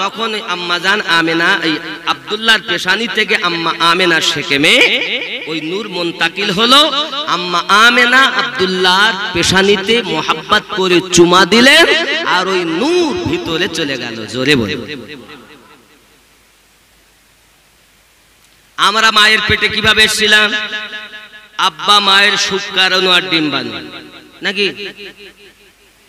তখন আম্মাজান আমেনা এই আব্দুল্লাহর পেশানি থেকে আম্মা আমেনা সেকেমে ওই নূর মুনতাকিল হলো। আম্মা আমেনা আব্দুল্লাহর পেশানিতে মোহাব্বত করে চুমা দিলেন, আর ওই নূর ভিতরে চলে গেল। জোরে বলে। আমরা মায়ের পেটে কিভাবে এসেছিলাম? আব্বা মায়ের শুক্রাণু আর ডিম্বাণু, নাকি?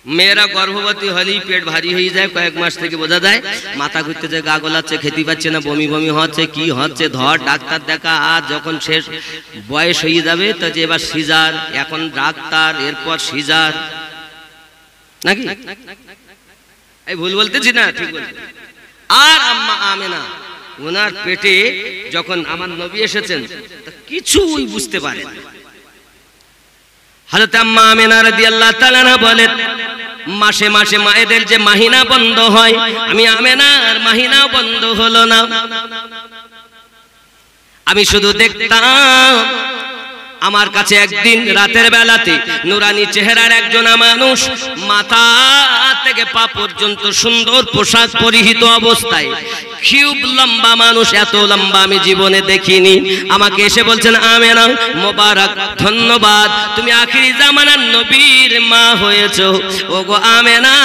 মেয়েরা গর্ভবতী হলেই পেট ভারী হয়ে যায়, কয়েক মাস থেকে বোঝা যায়। মাথা ঘুরতে যায়, গা গোলাচ্ছে, খেতে পাচ্ছে না, বমি বমি হচ্ছে, কি হচ্ছে ধর, ডাক্তার দেখা। আর যখন শেষ বয়স হয়ে যাবে, তো যে এবার সিজার, এখন ডাক্তার, এরপর সিজার, নাকি? এই ভুল বলতেছি না? ঠিক বলছি। আর আম্মা আমেনা, ওনার পেটে যখন আমার নবী এসেছেন, কিছুই বুঝতে পারেন না। হযরত আম্মা আমেনা রাদিয়াল্লাহু তাআলা আনহা বলেন, মাসে মাসে মায়েদের যে মাহিনা বন্ধ হয়, আমি আমেনার মাহিনা বন্ধ হলো না। আমি শুধু দেখতাম, আমার কাছে একদিন রাতের বেলাতে নুরানি চেহারার একজন মানুষ, মাথা থেকে পা পর্যন্ত সুন্দর পোশাক পরিহিত অবস্থায়, খুব লম্বা মানুষ, এত লম্বা আমি জীবনে দেখিনি। আমাকে এসে বলছেন, আমেনা মোবারক, ধন্যবাদ, তুমি আখিরি জামানার নবীর মা হয়েছো। ওগো আমেনা,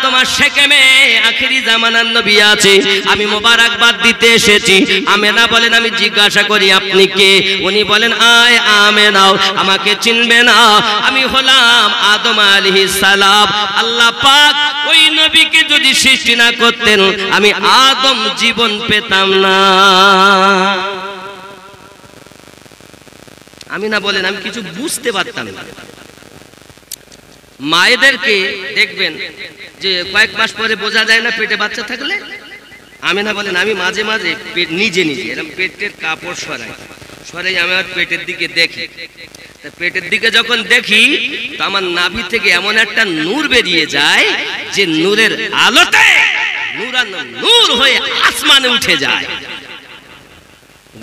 তোমার সেকেমে আখিরি জামানার নবী আছে, আমি মোবারকবাদ দিতে এসেছি। আমেনা বলেন, আমি জিজ্ঞাসা করি আপনি কে? উনি বলেন, আয় আমেনা, আমাকে চিনবে না? আমি হলাম আদম আলাইহিস সালাম। আল্লাহ পাক ওই নবীকে যদি সৃষ্টি না করতেন, আমি আদম জীবন পেতাম না। আমি না বলেন, আমি কিছু বুঝতে পারতাম না। মায়েদেরকে দেখবেন যে কয়েক মাস পরে বোঝা যায় না পেটে বাচ্চা থাকলে। আমেনা বলেন আমি মাঝে মাঝে নিজে নিজে এরকম পেটের কাপড় সরাই আমি আমার পেটের দিকে দেখি। পেটের দিকে যখন দেখি তো আমার নাভি থেকে এমন একটা নূর বেরিয়ে যায় যে নূরের আলোতে নূর হয়ে আসমানে উঠে যায়।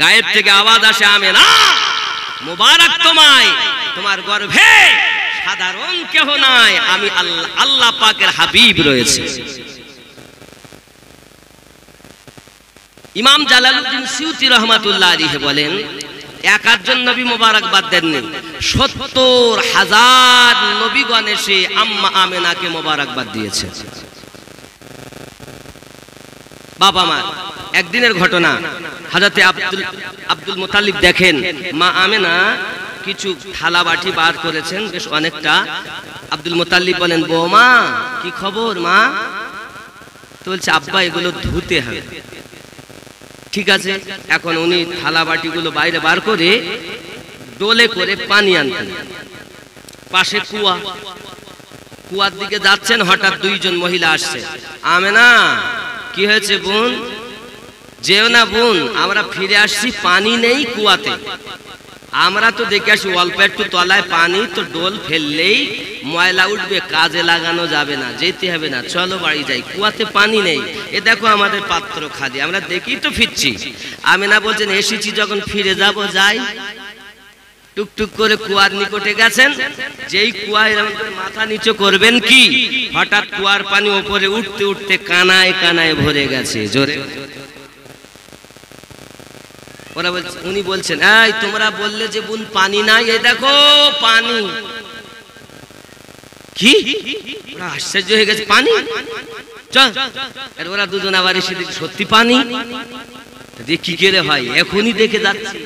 গায়েব থেকে আওয়াজ আসে আমেনা মুবারক তোমায়, তোমার গর্ভে সাধারণ কেহ নাই, আমি আল্লাহ, আল্লাহ পাকের হাবিব রয়েছে। ইমাম জালালউদ্দিন সিউতি রহমাতুল্লাহ আলাইহি বলেন এক আটজন নবী মোবারকবাদ দেননি, ৭০,০০০ নবীগণ এসে আম্মা আমেনাকে মোবারকবাদ দিয়েছে। বাবা মা একদিনের ঘটনা, হযরতে আব্দুল মুতালিব দেখেন মা আমেনা কিছু থালা বাটি বার করেছেন বেশ অনেকটা। আব্দুল মুতালিব বলেন বৌমা কি খবর মা? তো বলছে আব্বা এগুলো ধুতে হবে। ঠিক আছে, এখন উনি থালা বাটিগুলো বাইরে বার করে ডোলে করে পানি আনতেন। পাশে কুয়ার দিকে যাচ্ছেন, হঠাৎ দুইজন মহিলা আসছে। আমেনা কি হয়েছে বোন? যেও না বোন, আমরা ফিরে আসছি, পানি নেই কুয়াতে। আমরা তো দেখে আসি অল্প একটু তলায় পানি, তো ডোল ফেললেই ময়লা উঠবে, কাজে লাগানো যাবে না, যেতে হবে না, চলো বাড়ি যাই, কুয়াতে পানি নেই। এ দেখো আমাদের পাত্র খালি, আমরা দেখি তো ফিরছি। আমেনা বলছেন এসেছি যখন ফিরে যাব যাই। টুকটুক করে কুয়ার নিকটে গেছেন, যেই কুয়ায় মাথা নিচু করবেন কি হঠাৎ কুয়ার পানি উপরে উঠতে উঠতে কানায় কানায় ভরে গেছে জোরে। ওরা বলছে, উনি বলছেন এই তোমরা বললে যে বোন পানি নাই, এই দেখো পানি। কি? ওরা আশ্চর্য হয়ে গেছে, পানি? চল। আর ওরা দুজন আবার এসে দেখে সত্যি পানি। দেখি কি করে হয়, এখনই দেখে যাচ্ছি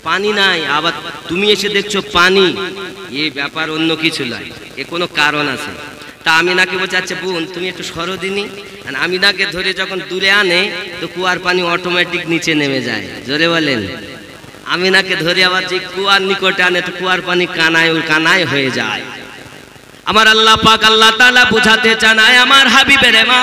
পানি নাই, আবার তুমি এসে দেখছো পানি। এই ব্যাপার অন্য কিছু নয়, এ কোনো কারণ আছে। তা আমিনাকে বলছে আচ্ছা বোন তুমি একটু সরো দিনি। আমিনাকে ধরে যখন দূরে আনে তো কুয়ার পানি অটোমেটিক নিচে নেমে যায়, জোরে বলেন। আমিনাকে ধরে আবার যে কুয়ার নিকটে আনে তো কুয়ার পানি কানায় হয়ে যায়। আমার আল্লাহ পাক আল্লাহ তাআলা বুঝাতে চান, আমার হাবিবের মা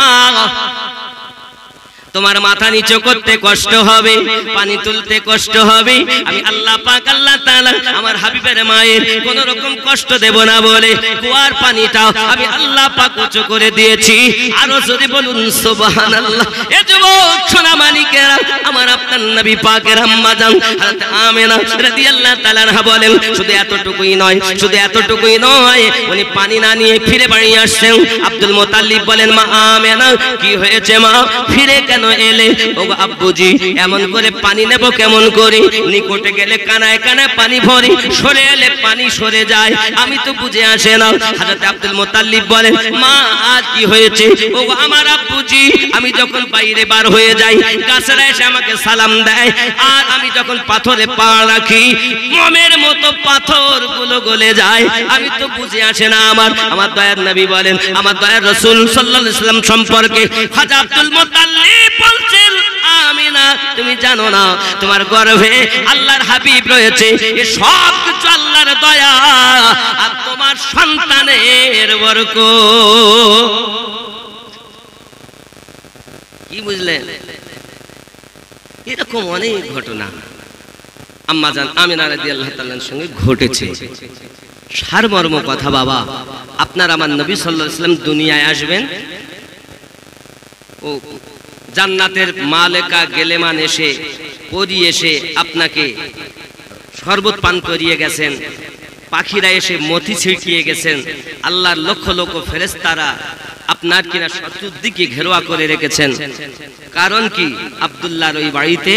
তোমার মাথা নিচু করতে কষ্ট হবে, পানি তুলতে কষ্ট হবে। আমি আল্লাহ পাক আল্লাহ তাআলা আমার হাবিবের মায়ের কোন রকম কষ্ট দেব না বলে কুয়ার পানিটা আমি আল্লাহ পাক উঁচু করে দিয়েছি। আরো যদি বলুন সুবহানাল্লাহ। এ যুবক সোনা মানিকেরা, আমার আপনার নবী পাকের আম্মা জান হযরত আমেনা রাদিয়াল্লাহু তাআলা আনহা বলেন শুধু এতটুকুই নয়, উনি পানি না নিয়ে ফিরে বাড়ি আসছেন। আব্দুল মুতাল্লিব বলেন মা আমেনা কি হয়েছে মা, ফিরে কেন এলে? ও আব্বুজি এমন করে পানি নেব কেমন করে? নিকটে গেলে কানায় কানায় পানি ভরি, সরে এলে পানি সরে যায়, আমি তো বুঝে আসে না। হযরত আব্দুল মুতাল্লিব বলেন মা আজ কি হয়েছে? ও আমার আব্বুজি আমি যখন বাইরে বার হয়ে যাই গাছেরা এসে আমাকে সালাম দেয়, আর আমি যখন পাথরে পা রাখি মোমের মতো পাথর গুলো গলে যায়, আমি তো বুঝে আসে না। আমার দয়ার নবী বলেন, আমার দয়ার রাসূল সাল্লাল্লাহু আলাইহি ওয়াসাল্লাম সম্পর্কে খাজা আব্দুল মুতাল্লিব বলছেন আমিনা তুমি জানো না তোমার গর্ভে আল্লাহর হাবিব রয়েছে, এ সব কিছু আল্লাহর দয়া আর তোমার সন্তানের বরকত। কি বুঝলেন? এরকম অনেক ঘটনা আম্মা জান আমিনা রাদিয়াল্লাহু তাআলার সঙ্গে ঘটেছে। সারমর্ম কথা বাবা, আপনার আমার নবী সাল্লাল্লাহু আলাইহি ওয়াসাল্লাম দুনিয়ায় আসবেন, ও জান্নাতের মালেকা গেলেমান এসে পরি এসে আপনাকে শরবত পান করিয়ে গেছেন, পাখিরা এসে মতি ছিটিয়ে গেছেন, আল্লাহর লক্ষ লক্ষ ফেরেশতারা আপনার কিনা চতুর্দিকে ঘেরোয়া করে রেখেছেন। কারণ কি? আব্দুল্লাহর ওই বাড়িতে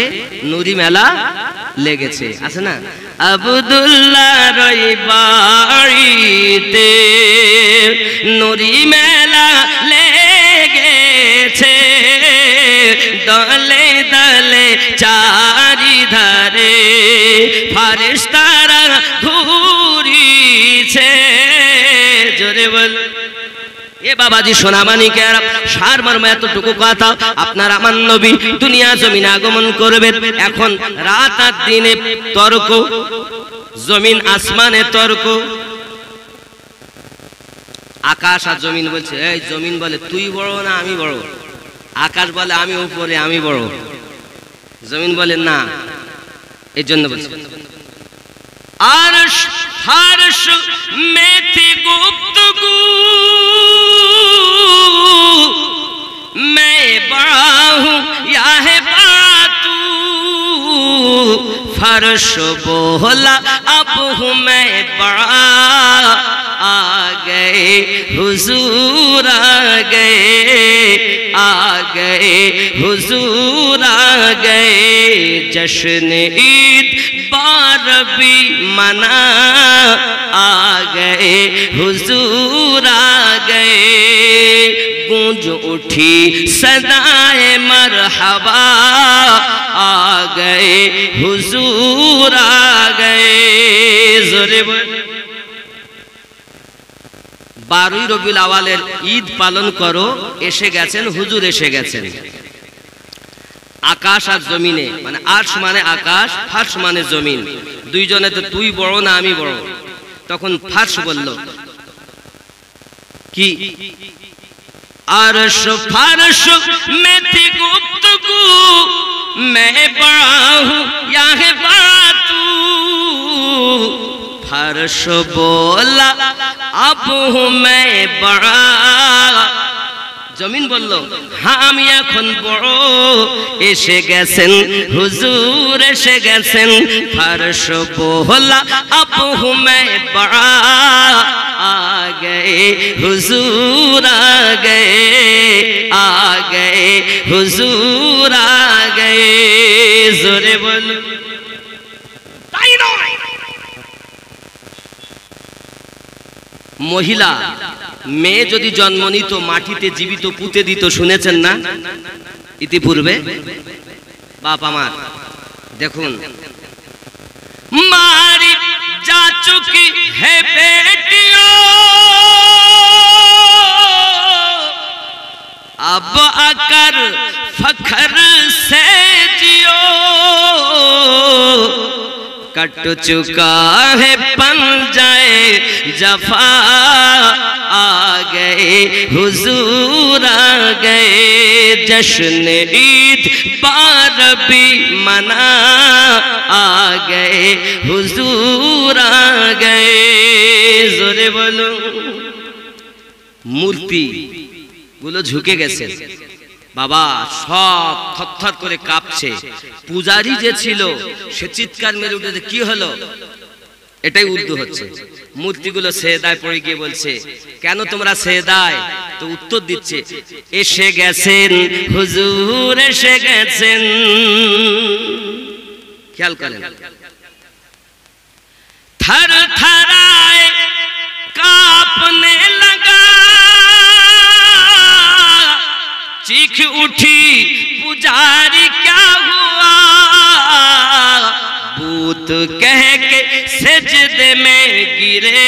নুরি মেলা লেগেছে, আছে না? আব্দুল্লাহর ওই বাড়িতে নুরি মেলা লেগেছে, দলে দলে চারিধারে ফেরেশতারা ঘুরিছে, জোরে বল। এ বাবাজি সোনামানিকেরা, সারমর্ম এতটুকু কথা, আপনার আমার নবী দুনিয়া জমিনে আগমন করবেন। এখন রাত আর দিনে তর্ক, জমিন আসমানে তর্ক। আকাশ আর জমিন বলছে, এই জমিন বলে তুই বড় না আমি বড়, আকাশ বলে আমি উপরে আমি বড়, জমিন বলে না। এই জন্য বলছে আরশ ফারশ में थी गुफ्तगू मैं बड़ा हूँ या है बातू, फर्श बोला अब हूँ मैं बड़ा, आ गए हुजूर आ गए हुजूर आ गए, जश्न ईद बारबी मना, आ गए हुजूर आ गए, गूंज उठी सदाए मरहबा, आ गए हुजूर आ गए। जोरे बोल 12 রবিউল আওয়ালের ঈদ পালন করো, এসে গেছেন হুজুর এসে গেছেন। আকাশ আর জমিনে, মানে আরশ মানে আকাশ, ফারশ মানে জমিন, দুইজনে তো তুই বড় না আমি বড়। তখন ফারশ বলল কি আরশ ফারশ में थी गुफ्तगू मैं बड़ा हूँ या है बातू, फर्श बोला अब हूँ मैं बड़ा, জমিন বলল হ্যাঁ আমি এখন বড়, এসে গেছেন হুজুর এসে গেছেন, ফরশ बोला अब हूँ मैं बड़ा, आ गए हुजूर आ गए हुजूर आ गए। জোরে বলো তাই নয়। মহিলা মেয়ে যদি জন্ম নিত মাটিতে জীবিত পুঁতে দিত, শুনেছেন না ইতিপূর্বে? বাপ আমার দেখুন, মারি যা চুকি হে বেটিও अब आकर फखर से जियो, कट चुका है पंजाए जफा, आ गए हुजूर आ गए, जश्न ईद बारबी मना, आ गए हुजूर आ गए। जोरे बोलो। मूर्ति গুলো ঝুঁকে গেছে বাবা, সব থরথর করে কাঁপছে। পূজারি যে ছিল সে চিৎকার মেরে উঠেছে, কি হলো? এটাই উর্দু হচ্ছে। মূর্তিগুলো সেজদায় পড়ে গিয়ে বলছে, কেন তোমরা সেজদায়? তো উত্তর দিচ্ছে, এসে গেছেন হুজুর এসে গেছেন। খেয়াল করেন, थर थराए कांपने लगा, चीख उठी पुजारी क्या हुआ, बूत कह के सजदे में गिरे,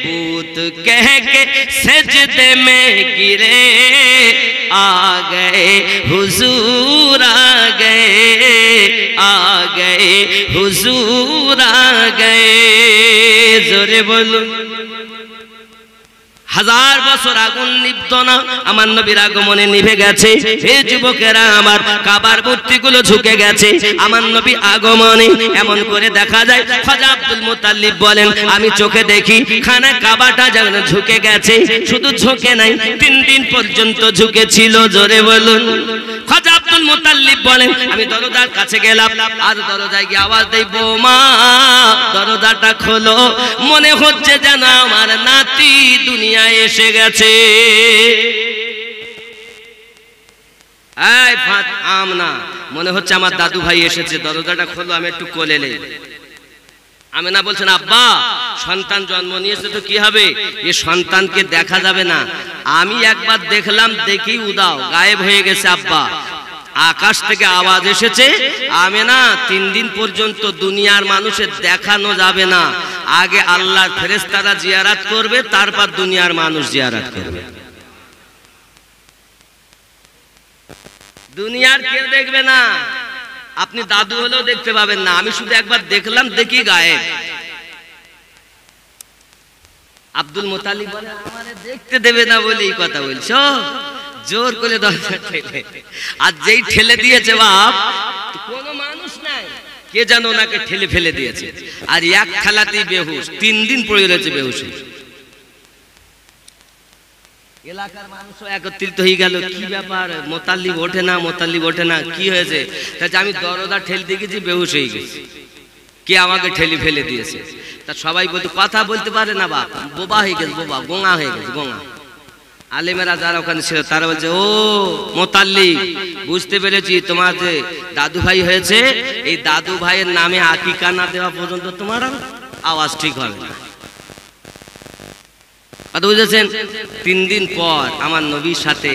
बूत कह के सजदे में गिरे, आ गए हुजूर आ गए हुजूर आ गए। जोरे बोलो। হাজার বছর আগুন নিভত না, আমার নবীর আগমনে নিভে গেছে। হে যুবকেরা আমার, কাবার মূর্তিগুলো ঝুঁকে গেছে আমার নবী আগমনে। এমন করে দেখা যায়, খাজা আব্দুল মুতাল্লিব বলেন, আমি চোখে দেখি খানা কাবাটা যেন ঝুঁকে গেছে। শুধু ঝুঁকে নাই, 3 দিন পর্যন্ত ঝুঁকে ছিল। জোরে বলুন। খাজা আব্দুল মুতাল্লিব বলেন, আমি দরজার কাছে গেলাম, আর দরজায় গিয়ে আওয়াজ দেই, বৌমা দরজাটা খোলো, মনে হচ্ছে যেন আমার নাতি দুনিয়া এসে গেছে। এই ফাত আমনা, মনে হচ্ছে আমার দাদু ভাই এসেছে, দরজাটা খোলো, আমি একটু কোলে নেই। আমেনা বলছেন, আব্বা সন্তান জন্ম নিয়েছে তো কি হবে, এ সন্তানকে দেখা যাবে না। আমি একবার দেখলাম, দেখি উদাও গায়েব হয়ে গেছে। আব্বা, আকাশ থেকে আওয়াজ এসেছে, আমেনা 3 দিন পর্যন্ত দুনিয়ার মানুষের দেখানো যাবে না, আগে আল্লাহর ফেরেশতারা জিয়ারত করবে, তারপর দুনিয়ার মানুষ জিয়ারত করবে। দুনিয়ার কেউ দেখবে না, আপনি দাদু হলেও দেখতে পাবেন না। আমি শুধু একবার দেখলাম, দেখি গায়েব। আব্দুল মুতালিব বলে আমারে দেখতে দেবে না বলে এই কথা বলছো, জোর করে দরজা ঠেলে। আর যেই ঠেলে দিয়েছে বাপ, কোনো মানুষ নাই, কে যেন ওনাকে ঠেলে ফেলে দিয়েছে। আর এক খেলাতেই বেহুশ, 3 দিন পড়ে রয়েছে বেহুশ। এলাকার মানুষ একত্রিত হয়ে গেল, কি ব্যাপার, মোতাল্লিব ওঠে না, মোতাল্লিব ওঠে না, কি হয়েছে? আমি দরজা ঠেলতে গেছি, বেহুশ হয়ে গেছি, কে আমাকে ঠেলে ফেলে দিয়েছে। তা সবাই বলতে, কথা বলতে পারে না বাপ, বোবা হয়ে গেছে, বোবা, গোঙা হয়ে গেছে, গোঙা। আলেমেরা যারা ওখানে ছিল তারা বলছে, ও মোতাল্লিব, বুঝতে পেরেছি তোমার যে দাদু ভাই হয়েছে, এই দাদু ভাইয়ের নামে আকিকা না দেওয়া পর্যন্ত তোমার আওয়াজ ঠিক হবে না। কথা বুঝেছেন? 3 দিন পর আমার নবীর সাথে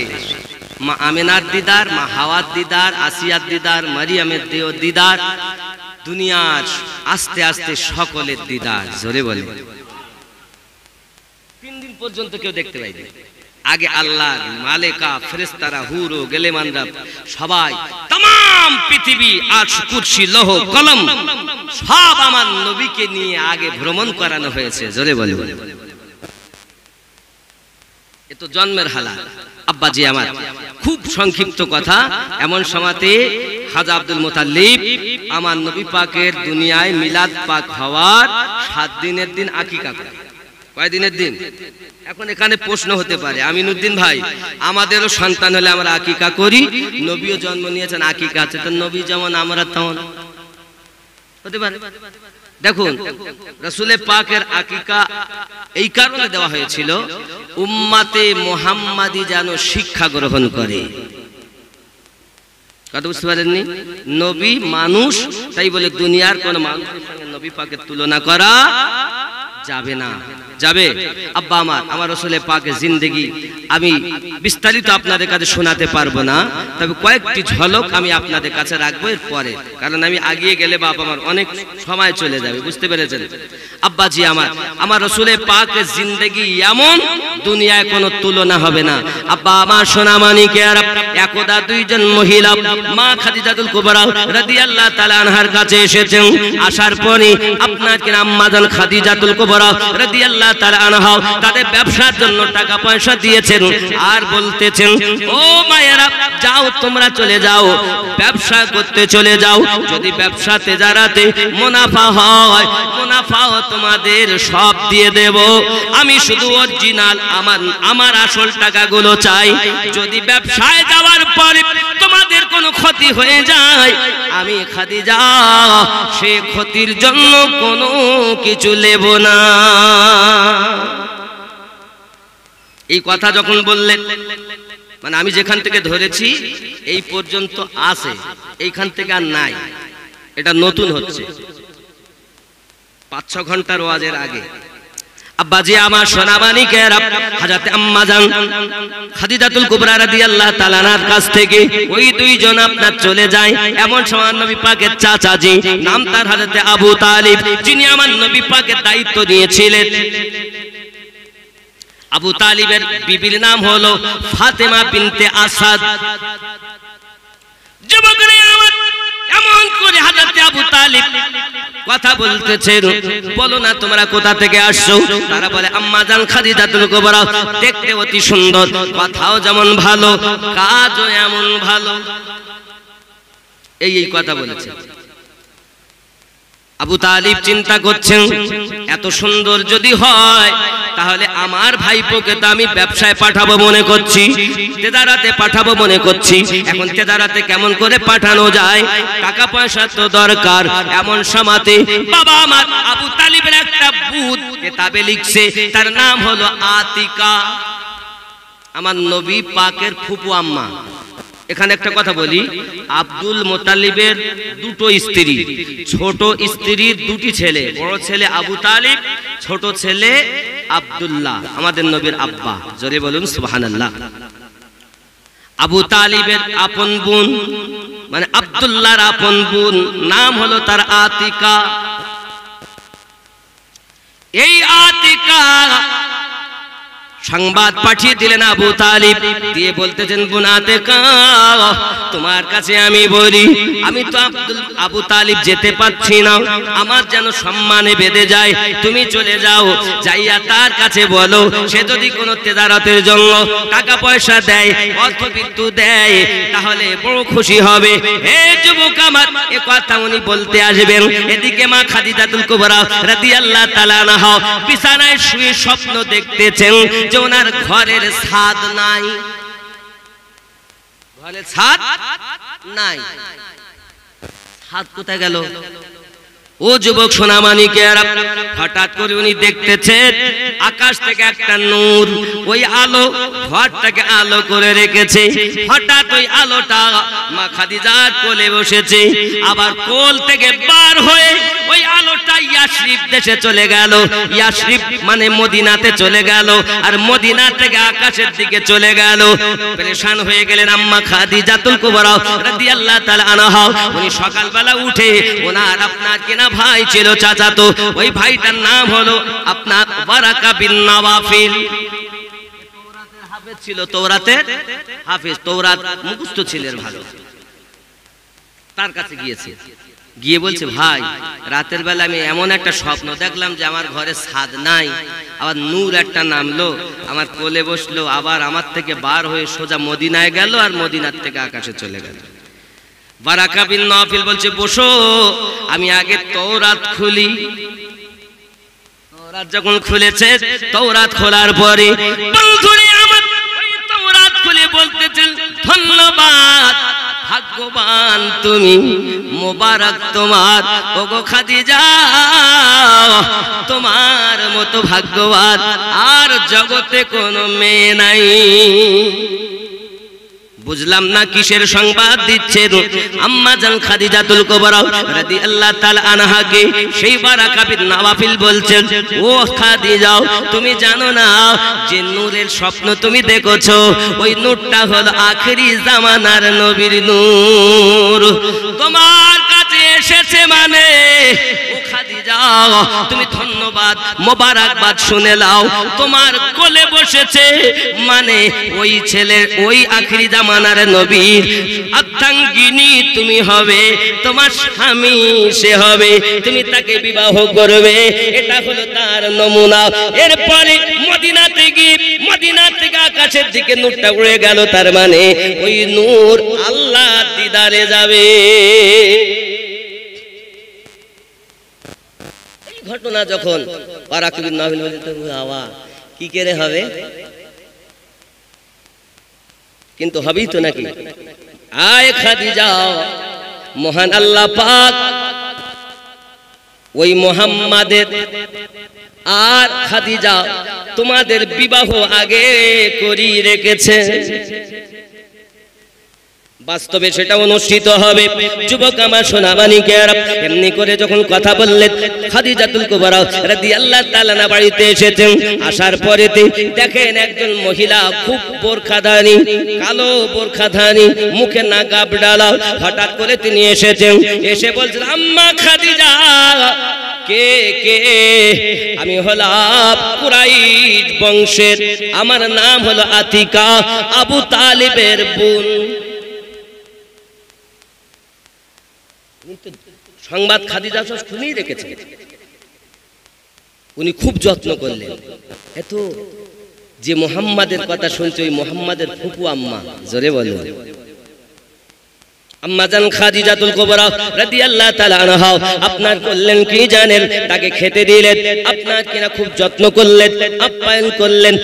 মা আমেনার দিদার, মা হাওয়ার দিদার, আসিয়ার দিদার, মারিয়ামের দিদার, দুনিয়ার আস্তে আস্তে সকলের দিদার। জোরে বলে 3 দিন পর্যন্ত কেউ দেখতে পাইনি। আগে আল্লাহ, মালেকা, ফেরেশতারা, হুর ও গেলেমানরা সবাই, तमाम পৃথিবী, আরশ, কুরসি, লৌহ কলম সব আমার নবীকে নিয়ে আগে ভ্রমণ করানো হয়েছে। জোরে বলে এ তো জন্মের হালা। আব্বাজি আমার, খুব সংক্ষিপ্ত কথা। এমন সময়তে খাজা আব্দুল মুতাল্লিব আমার নবী পাকের দুনিয়ায় মিলাদ পাক হওয়ার 7 দিনের দিন আকিকা করে। কয় দিনের দিন? এখন এখানে প্রশ্ন হতে পারে, আমিনুদ্দিন ভাই, আমাদেরও সন্তান হলে আমরা আকিকা করি, নবীও জন্ম নিয়েছেন, আকিকা আছে, তো নবী যেমন আমরা তেমন হতে পারে। দেখুন, রাসূলে পাকের আকিকা এই কারণে দেওয়া হয়েছিল, উম্মতে মুহাম্মাদি যেন শিক্ষা গ্রহণ করে। কথা বুঝতে পারেননি? নবী মানুষ, তাই বলে দুনিয়ার কোন মানুষের সঙ্গে নবী পাকের তুলনা করা যাবে না। যাবে? আব্বা আমার রাসূলে পাকের জিন্দেগি আমি বিস্তারিত আপনাদের কাছে শোনাতে পারবো না, তবে কয়েকটি ঝলক আমি আপনাদের কাছে রাখবো এর পরে, কারণ আমি আগিয়ে গেলে বাপ আমার অনেক সময় চলে যাবে। বুঝতে পেরেছেন? আব্বাজি আমার রাসূলে পাকের জিন্দেগি এমন, দুনিয়ায় কোনো তুলনা হবে না। আব্বা আমার সোনা মানিকের, একদা 2 জন মহিলা মা খাদিজাতুল কুবরা রাদিয়াল্লাহু তাআলা আনহার কাছে এসেছেন। আসার পরে আপনার কি আম্মা জান খাদিজাতুল কুবরা রাদিয়াল্লাহু তাআলা আনহা তাদের ব্যবসার জন্য টাকা পয়সা দিয়েছেন, আর বলতেছেন, ও মায়েরা, যাও তোমরা চলে যাও, ব্যবসা করতে চলে যাও, যদি ব্যবসা তেজারাতে মুনাফা হয়, মুনাফাও তোমাদের সব দিয়ে দেব, আমি শুধু অরিজিনাল আমার আসল টাকাগুলো চাই। যদি ব্যবসায় যাওয়ার পরে তোমাদের কোনো ক্ষতি হয়ে যায়, আমি খাদিজা সে ক্ষতির জন্য কোনো কিছু নেব না। এই কথা যখন বললেন, মানে আমি যেখান থেকে ধরেছি এই পর্যন্ত আছে, এইখান থেকে আর নাই, এটা নতুন হচ্ছে 5-6 ঘন্টার ওয়াজের আগে। আব্বাজি আমার সোনা মানিকেরা, হযরত আম্মা জান খাদিজাতুল কুবরা রাদিয়াল্লাহু তাআলা আনহার কাছ থেকে ওই 2 জন আপনার চলে যায়। এমন সময় নবী পাকের চাচাজি, নাম তার হযরত আবু তালিব, যিনি আমার নবী পাকের দায়িত্ব নিয়েছিলেন। আবু তালিবের বিবির নাম হলো ফাতেমা বিনতে আসাদ। যুবকরা আমার, এমন করে হযরত আবু তালিব কথা বলতেছেন, বলো না তোমরা কোথা থেকে আসছো? তারা বলে, আম্মা জান খাদিজাতুল কুবরা দেখতে অতি সুন্দর, কথাও যেমন ভালো, কাজও এমন ভালো। এই কথা বলেছে। আবু তালিব চিন্তা করছেন, এত সুন্দর যদি হয় তাহলে আমার ভাইপোকে তো আমি ব্যবসায় পাঠাবো মনে করছি, তেজারাতে পাঠাবো মনে করছি। এখন তেজারাতে কেমন করে পাঠানো যায়? টাকা পয়সা তো দরকার। এমন সময়তে বাবা আমার আবু তালিবের একটা বুত কিতাবে লিখছে, তার নাম হলো আতিকা, আমার নবী পাকের ফুপু আম্মা। এখানে একটা কথা বলি, আব্দুল মুতালিবের 2টো স্ত্রী, ছোট স্ত্রীর 2টি ছেলে, বড় ছেলে আবু তালিব, ছোট ছেলে আব্দুল্লাহ, আমাদের নবীর আব্বা। জোরে বলুন সুবহানাল্লাহ। আবু তালিবের আপন বোন, মানে আব্দুল্লাহর আপন বোন, নাম হলো তার আতিকা। এই আতিকা সংবাদ পাঠিয়ে দিলেন আবু তালিব, দিয়ে বলতেছেন বুনাতে কা, তোমার কাছে আমি বলি, আমি তো আবু তালিব যেতে পারছি না, আমার যেন সম্মানে বেঁধে যায়, তুমি চলে যাও, যাইয়া তার কাছে বলো, সে যদি কোনো তেজারতের জন্য টাকা পয়সা দেয়, অর্থবিত্তু দেয়, তাহলে বড় খুশি হবে। হে যুবক আমার, এ কথা উনি বলতে আসবেন, এদিকে মা খাদিজাতুল কুবরা রাদিয়াল্লাহু তাআলা আনহা বিছানায় শুয়ে স্বপ্ন দেখতেছেন যে ওনার ঘরের ছাদ নাই, ঘরের ছাদ নাই। ছাদ কোথায় গেল? ও যুবক সোনামানিকেরা, হঠাৎ করে উনি দেখতেছেন আকাশ থেকে একটা নূর, ওই আলো ঘরটাকে আলো করে রেখেছে। হঠাৎ ওই আলোটা মা খাদিজার কোলে বসেছে, আবার কোল থেকে বার হয়ে ওই আলোটা ইয়াসরিব দেশে চলে গেল। ইয়াসরিব মানে মদিনাতে চলে গেল, আর মদিনা থেকে আকাশের দিকে চলে গেল। পরেশান হয়ে গেলেন আম্মা খাদিজাতুল কুবরা রাদিয়াল্লাহু তাআলা আনহা। উনি সকালবেলা উঠে ওনার আপনার কিনা ভাই ছিল চাচাতো, ওই ভাইটার নাম হলো আপনার বারাকা বিন নওয়াফিল। তৌরাতের হাফেজ ছিল, তৌরাতের হাফেজ, তৌরাত মুখস্থ ছিলেন ভালো। তার কাছে গিয়েছে, গিয়ে বলছে ভাই, রাতের বেলা আমি এমন একটা স্বপ্ন দেখলাম যে আমার ঘরে ছাদ নাই, আবার নূর একটা নামলো, আমার কোলে বসলো, আবার আমার থেকে বার হয়ে সোজা মদিনায় গেল, আর মদিনার থেকে আকাশে চলে গেল। বারাকা বিন নওয়াফিল বলছে বসো, আমি আগে তৌরাত খুলি। তৌরাত যখন খুলেছে, তৌরাত খোলার পরে বন্ধুরে আমার ওই তৌরাত খুলে বলতেছেন ধন্যবাদ, ভাগ্যবান তুমি, মোবারক তোমার, ওগো খাদিজা, তোমার মতো ভাগ্যবান আর জগতে কোনো মেয়ে নাই। বুঝলাম না কিসের সংবাদ দিচ্ছেন আম্মা জান খাদিজাতুল কুবরা রাদিয়াল্লাহু তাআলা আনহাকে। সেই বারাকা বিন নওয়াফিল বলছেন, ও খাদিজা, তুমি জানো না যে নূরের স্বপ্ন তুমি দেখেছো, ওই নূরটা হলো আখেরি জামানার নবীর নূর, তোমার কাছে এসেছে মানে ও খাদিজা, তুমি ধন্যবাদ মোবারকবাদ শুনে নাও, তোমার কোলে বসেছে মানে ওই ছেলের, ওই আখেরি জামানার নবীর আত্মাঙ্গিনী তুমি হবে, তোমার স্বামী সে হবে, তুমি তাকে বিবাহ করবে, এটা হলো তার নমুনা। এরপরে মদিনা থেকে আকাশের দিকে নূরটা উড়ে গেল, তার মানে ওই নূর আল্লাহ দিদারে যাবে। এই ঘটনা যখন বারাকা বিন নওয়াফিল বলতে, বাবা কি করে হবে, কিন্তু হবেই তো নাকি। আয় খাদিজা, মহান আল্লাহ পাক ওই মুহাম্মাদের আর খাদিজা তোমাদের বিবাহ আগে করিয়ে রেখেছে, বাস্তবে সেটা অনুষ্ঠিত হবে। যুবক আমার সোনামানিকেরা, এমনি করে যখন কথা বললেন, খাদিজাতুল কুবরা রাদিয়াল্লাহু তাআলা না বাড়িতে এসেছেন। আসার পরেতে দেখেন একজন মহিলা খুব বোরখাধারী, কালো বোরখাধারী, মুখে নাকাব ডালা। হঠাৎ করে তিনি এসেছেন, এসে বলছেন আম্মা খাদিজা, কে কে? আমি হলাম কুরাইশ বংশের, আমার নাম হলো আতিকা, আবু তালিবের বোন। সংবাদ খাদিজা সব শুনেই রেখেছে, উনি খুব যত্ন করলেন। এত যে মুহাম্মাদের কথা শুনছে, ওই মুহাম্মাদের ফুফু আম্মা, জোরে বলো। আম্মা জান খাদিজাতুল কুবরা রাদিয়াল্লাহু তাআলা আনহা আপনার করলেন কি জানেন? তাকে খেতে দিলেন, আপনার কিনা খুব যত্ন করলেন, আপ্যায়ন করলেন,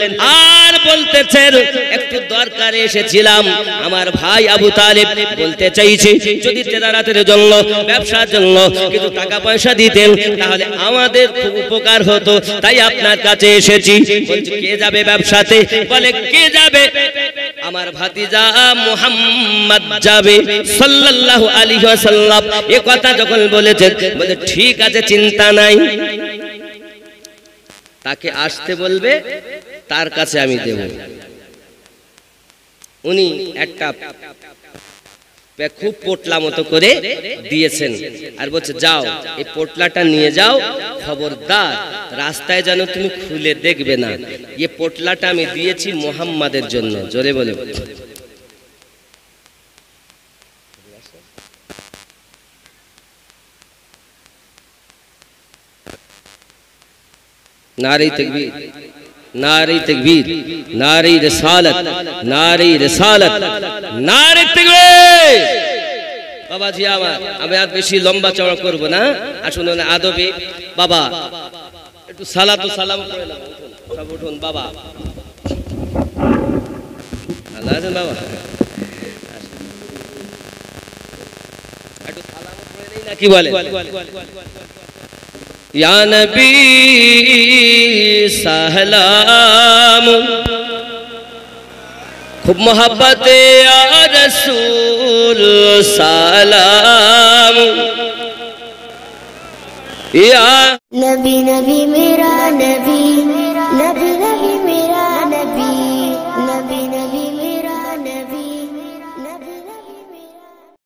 আর বলতেছেন একটু দরকারে এসেছিলাম, আমার ভাই আবু তালিব বলতে চাইছে যদি তেজারাতের জন্য, ব্যবসার জন্য কিছু টাকা পয়সা দিতেন তাহলে আমাদের খুব উপকার হতো, তাই আপনার কাছে এসেছি। বলছে কে যাবে ব্যবসাতে? বলে কে যাবে? আমার ভাতিজা মুহাম্মদ যাবে সাল্লাল্লাহু আলাইহি ওয়াসাল্লাম। এই কথা যখন বলেছেন, বলে ঠিক আছে, চিন্তা নাই, তাকে আসতে বলবে, তার কাছে আমি দেব। উনি একটা খুব পোটলা মতো করে দিয়েছেন আর বলছে যাও এই পোটলাটা নিয়ে যাও, খবরদার রাস্তায় যেন তুমি খুলে দেখবে না, এই পোটলাটা আমি দিয়েছি মুহাম্মাদের জন্য। জোরে বলে नारे तकबीर, नारे तकबीर, नारे रिसालत, नारे रिसालत, नारे तकबीर। बाबा जी আমি আর বেশি লম্বা চওড়া করব না, আসুন আদবে বাবা একটু সালাতু সালাম করে নাও। সব উঠুন বাবা, আল্লাহ আছেন বাবা, একটু সালাম করে দেই না কি বলে? या नबी सलाम, खूब मोहब्बत या रसूल सलाम, या नबी नबी मेरा नबी, नबी